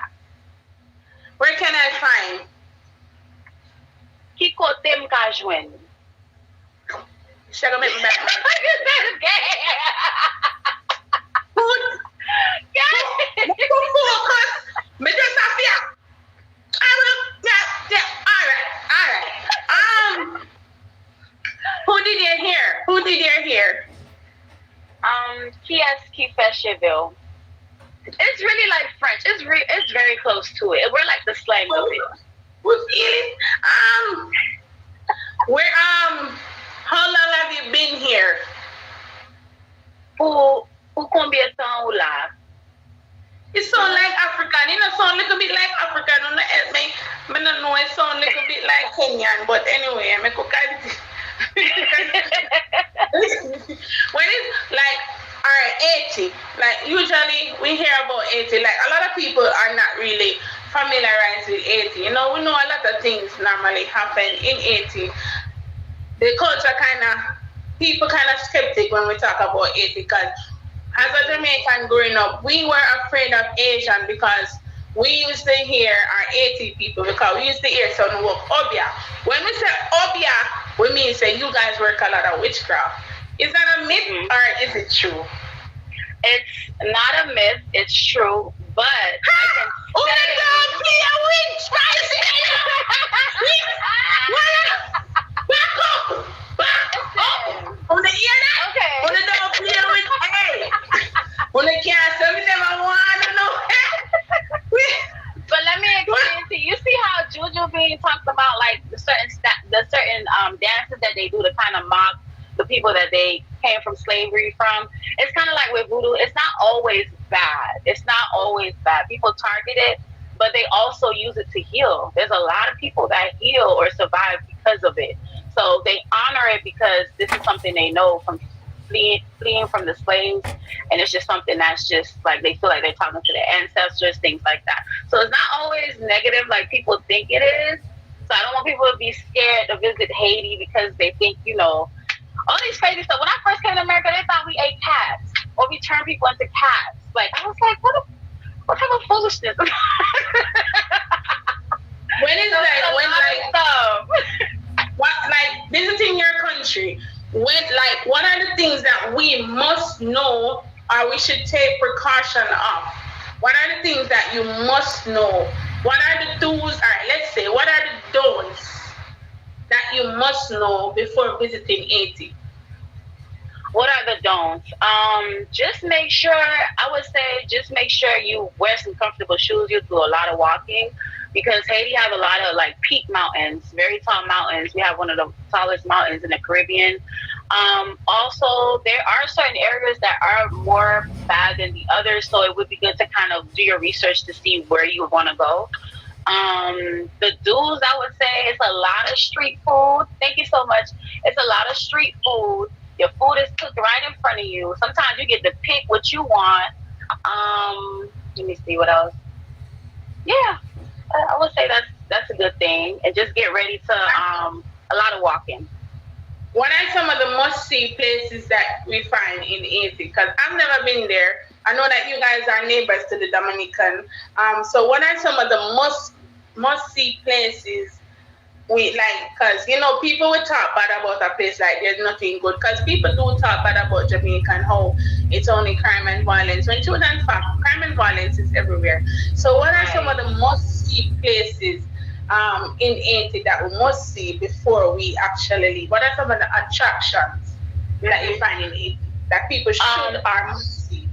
Where can I find? Kiko Tem Kajwen. Shall I make me back? Me just have here. All right. Who did you hear? Kies Kifesheville. It's really like French. It's very close to it. We're like the slang of it. Who's feeling? How long have you been here? Pour combien de temps là? It sounds like African. You know, sound a little bit like African. Don't help me. I don't know. It sounds a little bit like Kenyan. But anyway, I'm a when it's like, all right, Haiti. Like usually we hear about Haiti. Like a lot of people are not really familiarized with Haiti. You know, we know a lot of things normally happen in Haiti. The culture people kind of skeptic when we talk about Haiti because as a Jamaican growing up, we were afraid of Asian because we used to hear our Haiti people because we used to hear some work Obia. When we say Obia, we mean say you guys work a lot of witchcraft. Is that a myth or is it true? It's not a myth. It's true, but I can On the ear that? Okay. On the don't play with hey. On the can't say we never want to know. But let me explain to you. You see how Juju being talked about, like the certain dances that they do to kind of mock the people that they came from slavery from. It's kind of like with voodoo. It's not always bad. People target it, but they also use it to heal. There's a lot of people that heal or survive because of it. So they honor it because this is something they know from fleeing from the slaves, and it's just something that's just like they feel like they're talking to their ancestors, things like that. So it's not always negative like people think it is. So I don't want people to be scared to visit Haiti because they think, you know, all these crazy stuff. When I first came to America, they thought we ate cats or we turned people into cats. Like I was like, what type of foolishness? what, like visiting your country, what are the things that we must know or we should take precaution of? What are the things that you must know? What are the do's? All right, let's say, what are the don'ts that you must know before visiting Haiti? What are the don'ts? Just make sure, I would say, just make sure you wear some comfortable shoes. You do a lot of walking because Haiti have a lot of like peak mountains, very tall mountains. We have one of the tallest mountains in the Caribbean. Also, there are certain areas that are more bad than the others, so it would be good to kind of do your research to see where you want to go. The do's, I would say, it's a lot of street food. Thank you so much. It's a lot of street food. Your food is cooked right in front of you. Sometimes you get to pick what you want. Let me see what else. Yeah, I would say that's a good thing. And just get ready to a lot of walking. What are some of the must-see places that we find in Haiti? Because I've never been there. I know that you guys are neighbors to the Dominican. So what are some of the must-see places we like? Because, you know, people would talk bad about a place like there's nothing good. Because people do talk bad about Jamaica and how it's only crime and violence. When truth and fact, crime and violence is everywhere. So what are some of the must-see places in Haiti that we must see before we actually leave? What are some of the attractions that you find in Haiti that people should or must see?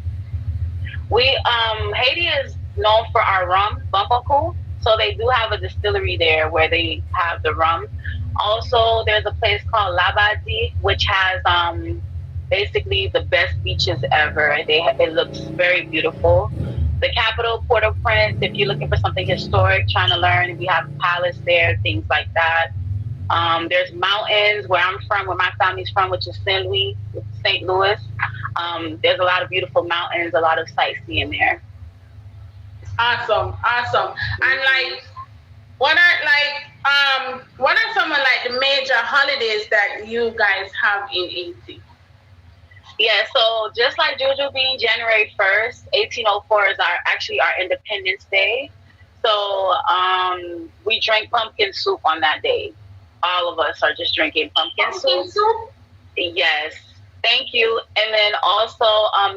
Haiti is known for our rum, Bambaku. So they do have a distillery there where they have the rum. Also, there's a place called Labadie, which has basically the best beaches ever. It looks very beautiful. The capital, Port-au-Prince, if you're looking for something historic, trying to learn, we have a palace there, things like that. There's mountains where I'm from, where my family's from, which is St. Louis. There's a lot of beautiful mountains, a lot of sightseeing there. Awesome. And like, what are some of like the major holidays that you guys have in Haiti? Yeah, so just like Juju being January 1st, 1804 is our Independence Day. So we drink pumpkin soup on that day. All of us are just drinking pumpkin soup. Yes, thank you. And then also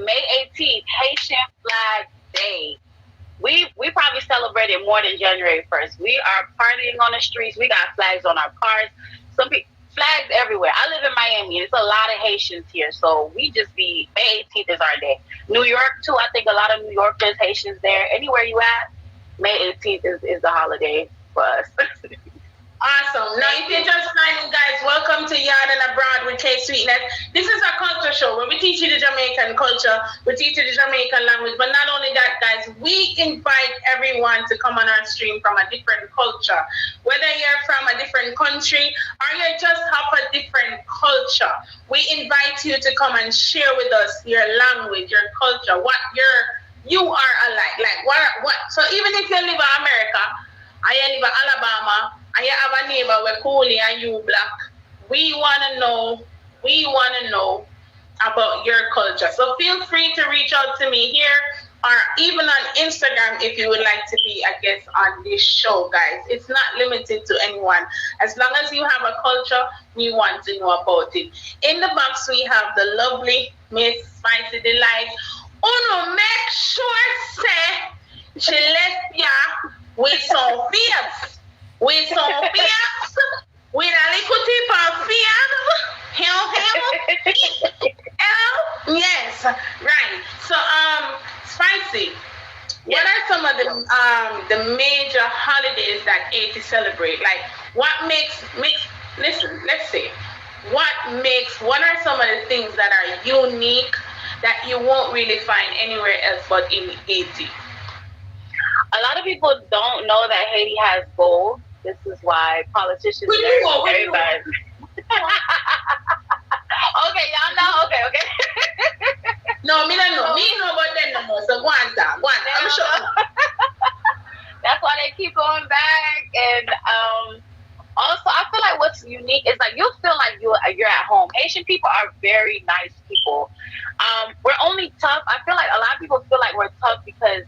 May 18th, Haitian Flag Day. We probably celebrated more than January 1st. We are partying on the streets. We got flags on our cars. Some people, flags everywhere. I live in Miami. There's a lot of Haitians here. So we just May 18th is our day. New York, too. I think a lot of New Yorkers, Haitians there. Anywhere you at, May 18th is the holiday for us. Awesome. Now, if you're just joining, guys, welcome to Yard and Abroad with K Sweetness. This is a culture show where we teach you the Jamaican culture, we teach you the Jamaican language, but not only that, guys, we invite everyone to come on our stream from a different culture. Whether you're from a different country or you just have a different culture, we invite you to come and share with us your language, your culture, what you are alike. Like what? So even if you live in America, or you live in Alabama, and you have a neighbor where Coolie and you black, we want to know about your culture. So feel free to reach out to me here or even on Instagram if you would like to be a guest on this show, guys. It's not limited to anyone. As long as you have a culture, we want to know about it. In the box, we have the lovely Miss Spicy Delight. Uno, make sure say she left ya with some fears. With some fears, with a little tip of fears. Yes, right. So, Spicy, what are some of the major holidays that Haiti celebrate? Like, what makes listen, let's say, what are some of the things that are unique that you won't really find anywhere else but in Haiti? A lot of people don't know that Haiti has gold. This is why politicians everybody. Okay, y'all know. Okay. No, me don't know. Me know about them no more. So go on. I'm sure. That's why they keep going back. And also, I feel like what's unique is like you feel like you're at home. Haitian people are very nice people. We're only tough. I feel like a lot of people feel like we're tough because,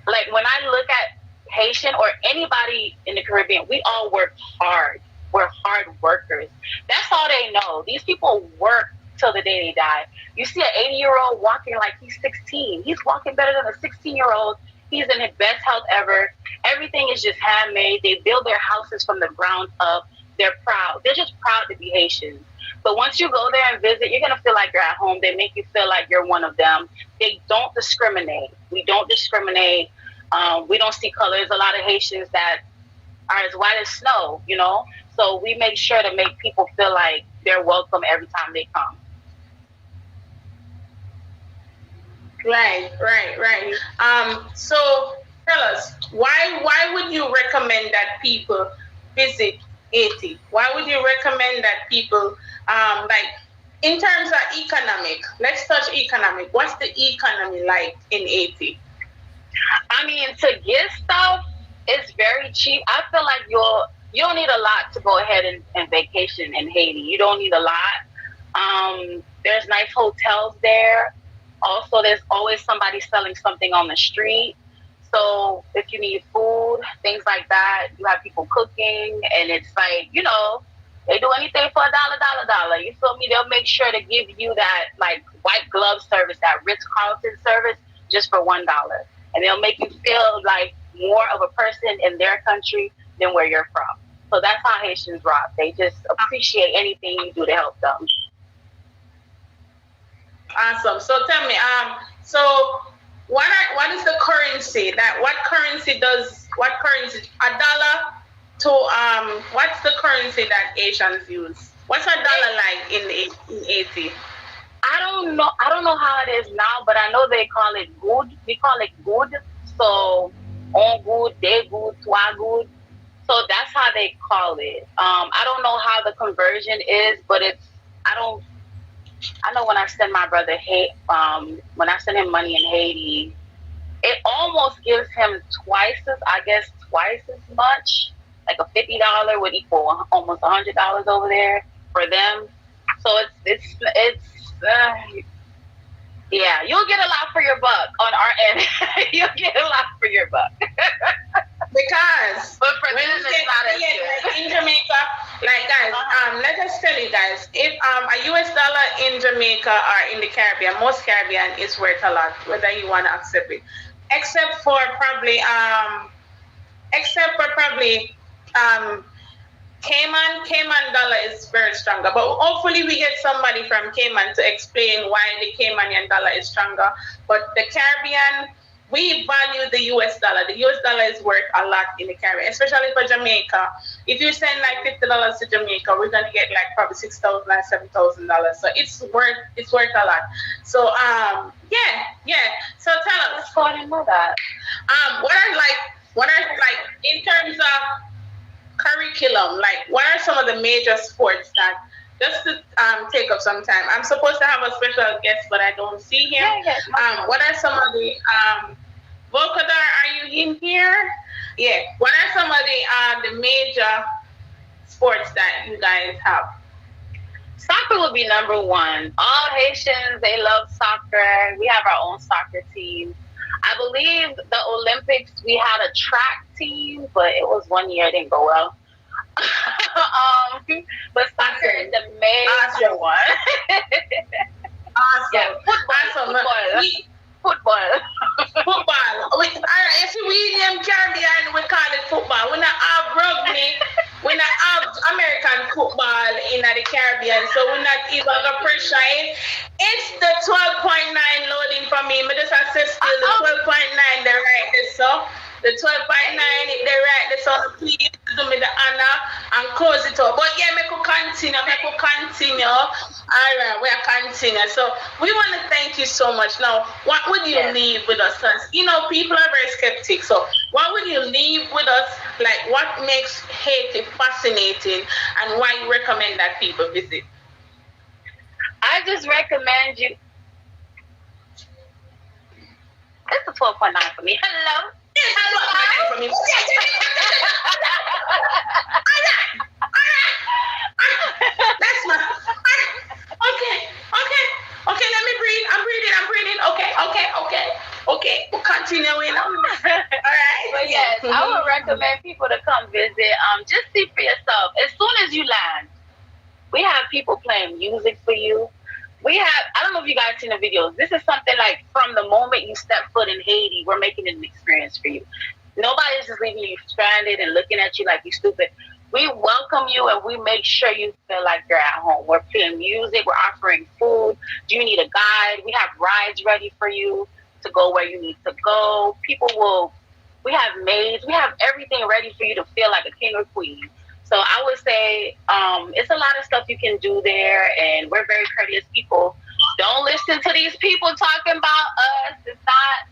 like, when I look at Haitian or anybody in the Caribbean, we all work hard. We're hard workers. That's all they know. These people work till the day they die. You see an 80-year-old walking like he's 16. He's walking better than a 16-year-old. He's in his best health ever. Everything is just handmade. They build their houses from the ground up. They're proud. They're just proud to be Haitians. But once you go there and visit, you're going to feel like you're at home. They make you feel like you're one of them. They don't discriminate. We don't discriminate. We don't see colors. A lot of Haitians that are as white as snow, you know. So we make sure to make people feel like they're welcome every time they come. Right. So tell us, why would you recommend that people visit Haiti? Why would you recommend that people, like, in terms of economic, let's touch economic. What's the economy like in Haiti? I mean, to get stuff, it's very cheap. I feel like you don't need a lot to go ahead and vacation in Haiti. You don't need a lot. There's nice hotels there. Also, there's always somebody selling something on the street. So if you need food, things like that, you have people cooking, and it's like, you know, they do anything for $1. You feel me? They'll make sure to give you that like white glove service, that Ritz-Carlton service, just for $1. And they'll make you feel like more of a person in their country than where you're from. So that's how Haitians rock. They just appreciate anything you do to help them. Awesome. So tell me, so what is the currency what currency, a dollar to, what's the currency that Asians use? What's a dollar like in Haiti? I don't know how it is now, but I know they call it good. We call it good. So on good, they good, toi good. So that's how they call it. I don't know how the conversion is, but I know when I send my brother when I send him money in Haiti, it almost gives him twice as much. Like a $50 would equal almost $100 over there for them. So it's yeah, you'll get a lot for your buck on our end. You'll get a lot for your buck. Because but for them, it's not as good. In Jamaica, like guys, let us tell you guys, if a US dollar in Jamaica or in the Caribbean, most Caribbean is worth a lot, whether you want to accept it. Except for probably Cayman dollar is very stronger, but hopefully we get somebody from Cayman to explain why the Caymanian dollar is stronger. But the Caribbean, we value the US dollar. The US dollar is worth a lot in the Caribbean, especially for Jamaica. If you send like $50 to Jamaica, we're gonna get like probably $6,000 or $7,000. So it's worth a lot. So yeah. So tell us. I didn't know that. What are like in terms of curriculum, like what are some of the major sports that, just to take up some time, I'm supposed to have a special guest, but I don't see him. What are some of the Volkadar, are you in here? Yeah. What are some of the major sports that you guys have? Soccer would be number one. All Haitians, they love soccer. We have our own soccer team. I believe the Olympics, we had a track team, but it was 1 year, it didn't go well. But soccer is the major one. Awesome. Yeah, football. All right, if we name Caribbean, we call it football. We not have rugby, we not have American football in the Caribbean, so we're not even gonna pressure it. It's the 12.9 loading for me. I just assess still the 12.9, they right this so. The 12.9, they right this so please do me the honor and close it up. But yeah, we could continue. All right, we'll continue. So we want to thank you so much. Now, what would you leave with us? You know, people are very skeptic. So what would you leave with us? Like, what makes Haiti fascinating and why you recommend that people visit? I just recommend you. It's a 12.9 for me. Hello. For me. That's my. Okay. Let me breathe. I'm breathing. Okay. We're continuing. All right. But yes, I would recommend people to come visit. Just see for yourself. As soon as you land, we have people playing music for you. We have, I don't know if you guys seen the videos. This is something like from the moment you step foot in Haiti, we're making it an experience for you. Nobody's just leaving you stranded and looking at you like you're stupid. We welcome you and we make sure you feel like you're at home. We're playing music. We're offering food. Do you need a guide? We have rides ready for you to go where you need to go. We have maids. We have everything ready for you to feel like a king or queen. So I would say it's a lot of stuff you can do there, and we're very courteous people. Don't listen to these people talking about us. It's not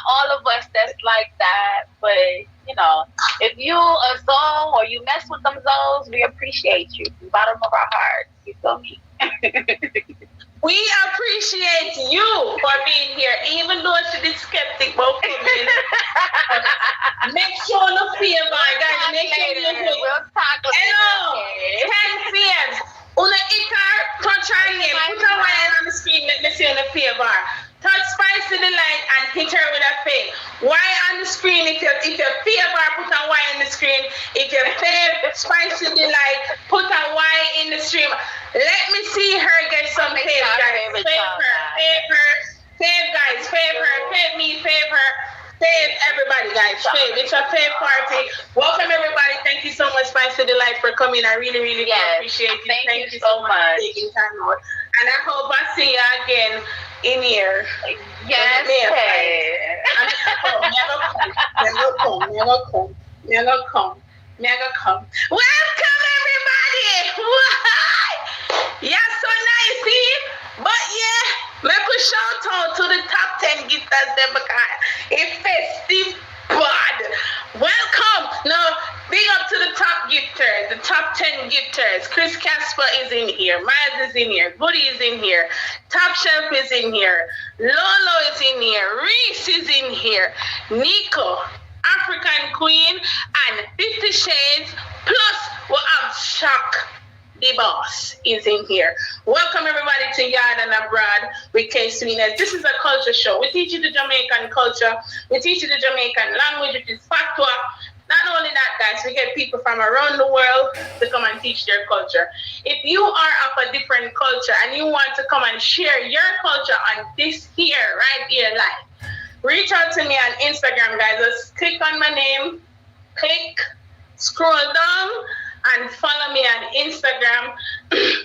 all of us that's like that. But, you know, if you a Zoe or you mess with them Zoes, we appreciate you from the bottom of our hearts. You feel me? We appreciate you for being here, even though she's skeptic about coming. Make sure no favor, guys. Make sure you do. We'll talk Hello, 10 p.m. Una Icar, touch her name. Put her wine on the screen. Let me see on the favor. Touch Spicy Delight and hit her with a fade. Why on the screen? If you favor, put a Y in the screen. If you favor Spicy Delight, put a Y in the stream. Let me see her get some fave, guys. Fave, guys. Fave her. Fave me. Fave her. Fave everybody, guys. Fave. It's a fave party. Welcome, everybody. Thank you so much, Spicy Delight, for coming. I really, really appreciate you. Thank you so much for taking time out. And I hope I see you again in here. Yes. Never come. Welcome, everybody. What? Yeah, so nice, see? But yeah, make a shout out to the top 10 gifters there because it's festive bad. Welcome. Now, big up to the top gifters, the top 10 gifters. Chris Casper is in here. Miles is in here. Buddy is in here. Top Shelf is in here. Lolo is in here. Reese is in here. Nico, African Queen, and 50 Shades. Plus, we have Shock, the boss, is in here. Welcome everybody to Yard and Abroad with Kay Sweetness. This is a culture show. We teach you the Jamaican culture. We teach you the Jamaican language, which is patois. Not only that, guys, we get people from around the world to come and teach their culture. If you are of a different culture and you want to come and share your culture on this here, right here live, reach out to me on Instagram, guys. Just click on my name, scroll down, and follow me on Instagram.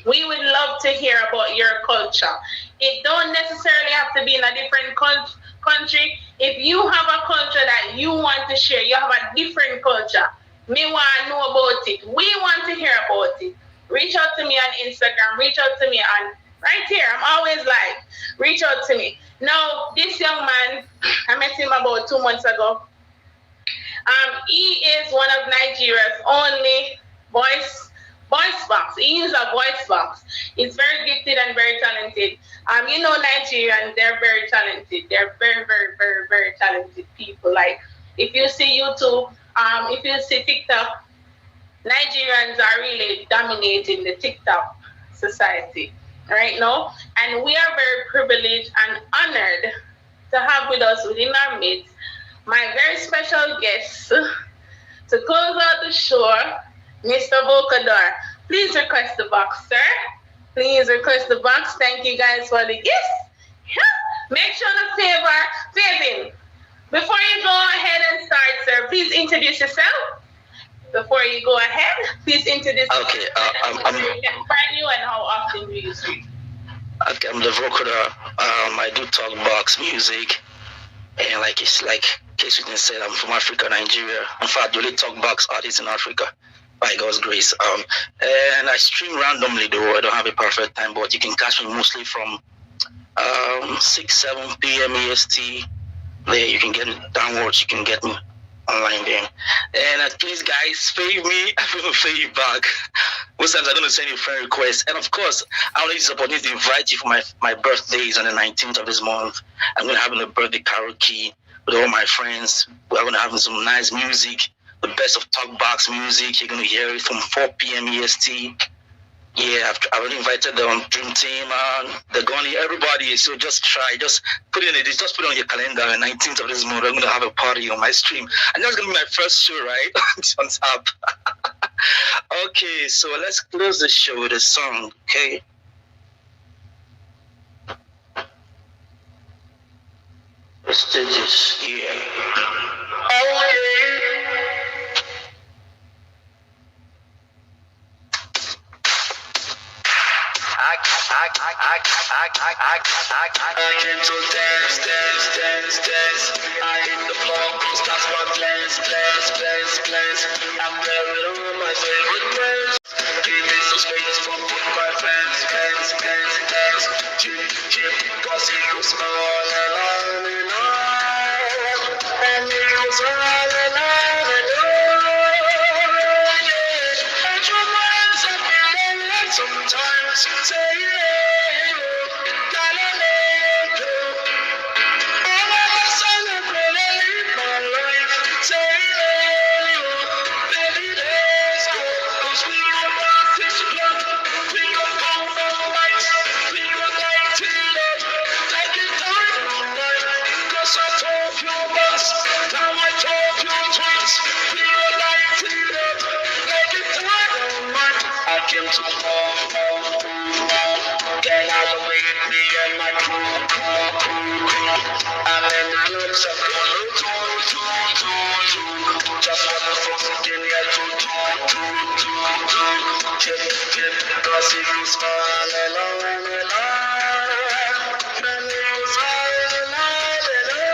We would love to hear about your culture. It don't necessarily have to be in a different country. If you have a culture that you want to share, you have a different culture, me want to know about it. We want to hear about it. Reach out to me on Instagram. Reach out to me on right here. I'm always live. Reach out to me. Now, this young man, I met him about 2 months ago. He is one of Nigeria's only voice box. He is a voice box. He's very gifted and very talented. You know, Nigerians, they're very talented. They're very, very, very, very talented people. Like, if you see YouTube, if you see TikTok, Nigerians are really dominating the TikTok society right now. And we are very privileged and honored to have with us within our midst my very special guest to close out the show, Mr. Vocador. Please request the box, sir. Please request the box. Thank you guys for the gifts. Make sure to favor. Before you go ahead and start, sir, please introduce yourself. Before you go ahead, please introduce yourself. Okay, we can find you and how often do you speak? Okay, I'm the Vocador. I do talk box music, and like Kay Sweetness said, I'm from Africa, Nigeria. In fact, the only talk box artist in Africa, by God's grace. And I stream randomly though. I don't have a perfect time, but you can catch me mostly from 6, 7 p.m. EST. There you can get me downwards. You can get me online there. And please, guys, pay me. I'm going to pay you back. Most times I'm going to send you a friend request. And of course, I want to use this opportunity to invite you for my birthday is on the 19th of this month. I'm going to have a birthday karaoke with all my friends. We're going to have some nice music, the best of talk box music. You're going to hear it from 4 p.m. EST. Yeah, I've already invited the Dream Team and the Goni, everybody. So just try, just put it on your calendar. On the 19th of this month, I'm gonna have a party on my stream, and that's gonna be my first show, right? On top. Okay, so let's close the show with a song, okay? Let's do this, yeah. Oh yeah. I came to dance. I hit the floor, cause that's my plans. I'm there with all my favorite friends. Give me some space for my fans. Cause it goes on and on and on. And it goes on and on and on. Yeah. And your minds are feeling sometimes. Say yeah, gotta let go. All of a sudden, really live my life. Say yeah, baby, let's go. 'Cause we are not this club. We gon' go all night. We gon' light it up. Like it dynamite. 'Cause I told you once. Now I told you twice. We gon' light it up. Like it dynamite. I came to love. Get out of the way with me and my crew. And then I look so cool. Just what the fuck's in here to Chip, cause it goes on and on and on. And it goes on and on and on.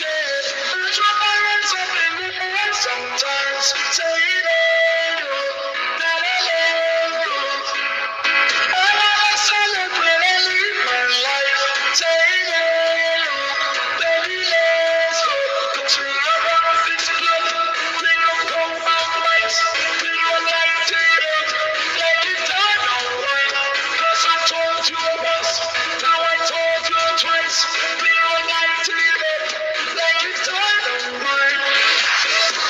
Yeah, I drop my hands up in the air sometimes. Say it all, that I let go. I wanna celebrate and live my life. Say it all, baby, let's go. 'Cause we are gonna fix it up. We gon' go all night. We gon' light it up. Like it dynamite. 'Cause I told you once. Now I told you twice. We gon' light it up. Like it dynamite.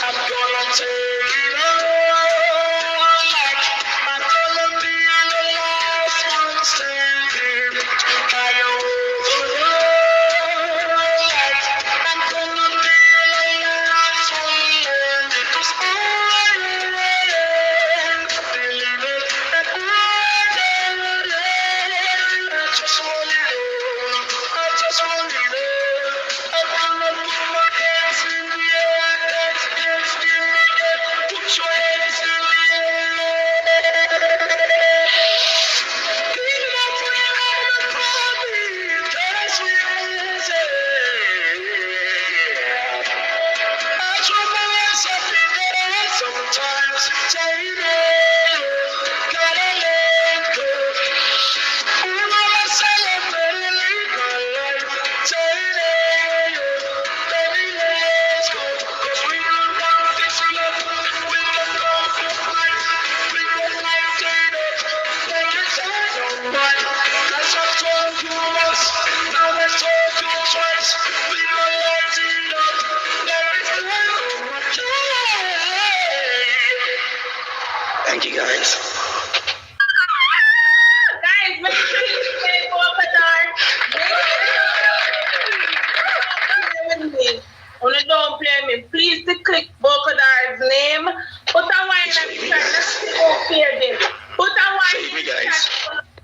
I'm gonna take it all. Like I'm gonna be the last one standing. I overall. Like I'm gonna be the last one landing. 'Cause all I believe it, and I just want it all. I just want it all. I'm gonna put my hands in the air. Hands in the air. Put your hands in the air. Give it up for your own party. That's what it is. I throw my hands up in the air sometimes. Say it, gotta let go. I wanna celebrate and live my life. Say it, baby, let's go. 'Cause we gon' rock this love. We gon' go for life. We gon' light it up. Like it's dynamite. 'Cause I told you once. Now I told you twice. We gon' light it up. Like it's dynamite. Thank you, guys. Guys, make sure you play Polkadot. Don't play me. Please to click Polkadot's name. Put a wine and Kevin. Put a wine Save me, guys.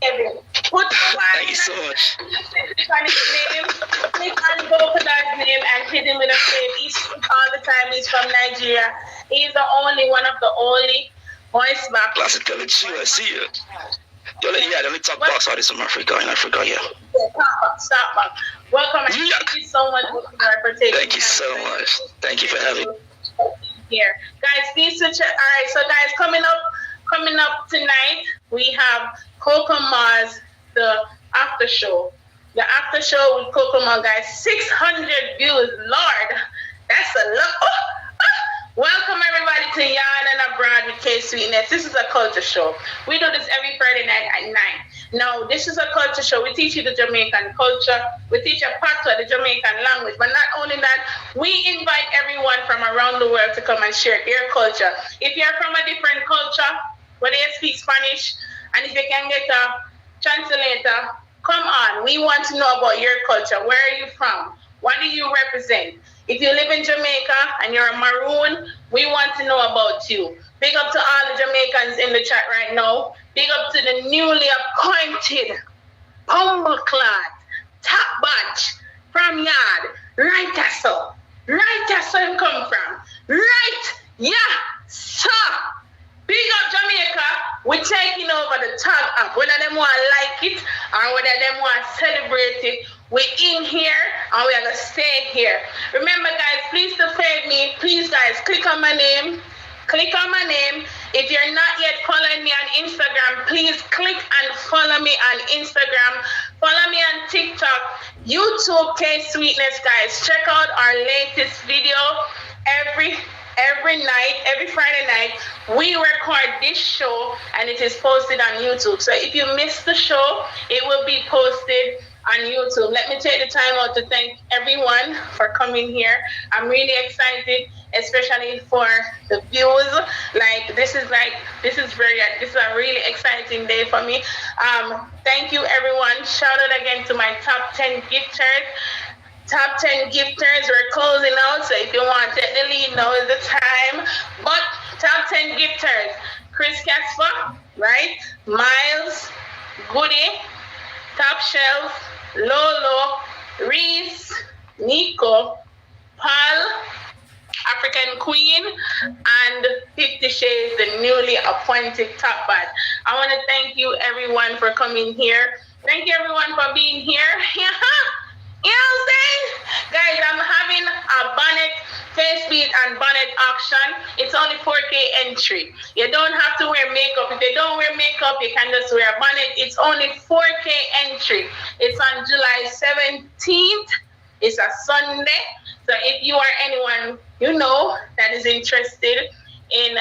Kevin. Put a wine. Thank you so much. Click on his name. Click on Polkadot's name and hit him with a flame. He's all the time. He's from Nigeria. He's the only one of the only voice back. Classic Kelechi, I see you. The only talk box artist in Africa, yeah. Stop back. Welcome and Yuck. thank you so much for taking Thank you so much. Thank you for having me. Here. Guys, please switch it. Alright, so guys, coming up tonight, we have Coco Mars, the after show. The after show with Coco Mars, guys, 600 views. Lord, that's a lot. Welcome everybody to Yarn and Abroad with K Sweetness. This is a culture show. We do this every Friday night at 9. Now, this is a culture show. We teach you the Jamaican culture. We teach you Patois, the Jamaican language. But not only that, we invite everyone from around the world to come and share their culture. If you're from a different culture, whether you speak Spanish, and if you can get a translator, come on. We want to know about your culture. Where are you from? What do you represent? If you live in Jamaica and you're a Maroon, we want to know about you. Big up to all the Jamaicans in the chat right now. Big up to the newly appointed Bumbleclad top batch from Yard. Right, so. Right, that's where I come from. Right, yeah, sir. Big up Jamaica. We're taking over the tag up. Whether them want to like it or whether them want to celebrate it, we're in here and we're going to stay here. Remember, guys, please to fave me. Please, guys, click on my name. Click on my name. If you're not yet following me on Instagram, please click and follow me on Instagram. Follow me on TikTok, YouTube, K-Sweetness, guys. Check out our latest video every night, every Friday night. We record this show and it is posted on YouTube. So if you missed the show, it will be posted on YouTube. Let me take the time out to thank everyone for coming here. I'm really excited, especially for the views. This is a really exciting day for me. Thank you, everyone. Shout out again to my top 10 gifters. Top 10 gifters, we're closing out, so if you want to take the lead, now is the time. But top 10 gifters: Chris Casper, right? Miles, Goody, Top Shelf, Lolo, Reese, Nico, Paul, African Queen, and 50 Shades, the newly appointed top bat. I want to thank you, everyone, for coming here. Thank you, everyone, for being here. You know what I'm saying? Guys, I'm having a bonnet, face bead, and bonnet auction. It's only 4K entry. You don't have to wear makeup. If you don't wear makeup, you can just wear a bonnet. It's only 4K entry. It's on July 17th. It's a Sunday. So if you are anyone you know that is interested in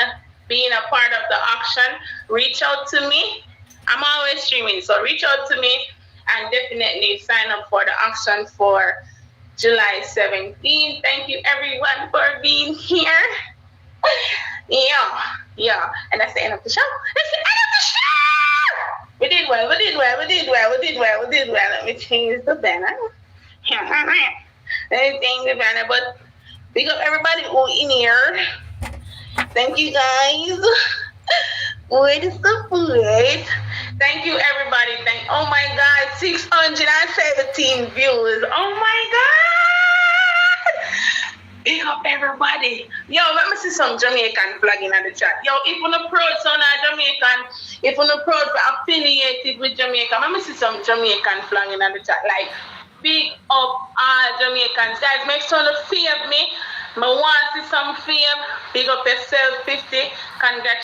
being a part of the auction, reach out to me. I'm always streaming, so reach out to me and definitely sign up for the auction for July 17th. Thank you, everyone, for being here. Yeah. And that's the end of the show. That's the end of the show! We did well. Let me change the banner. But big up everybody who in here. Thank you, guys. Wait, it's the food. Thank you, everybody. Oh my God, 617 views. Oh my God. Big up everybody. Yo, let me see some Jamaican flag in the chat. Yo, if you're not proud son of Jamaican, if you're not proud affiliated with Jamaica, let me see some Jamaican flag in the chat. Like, big up all Jamaicans. Guys, make sure to fave me. I want to see some fave. Big up yourself, 50. Congratulations.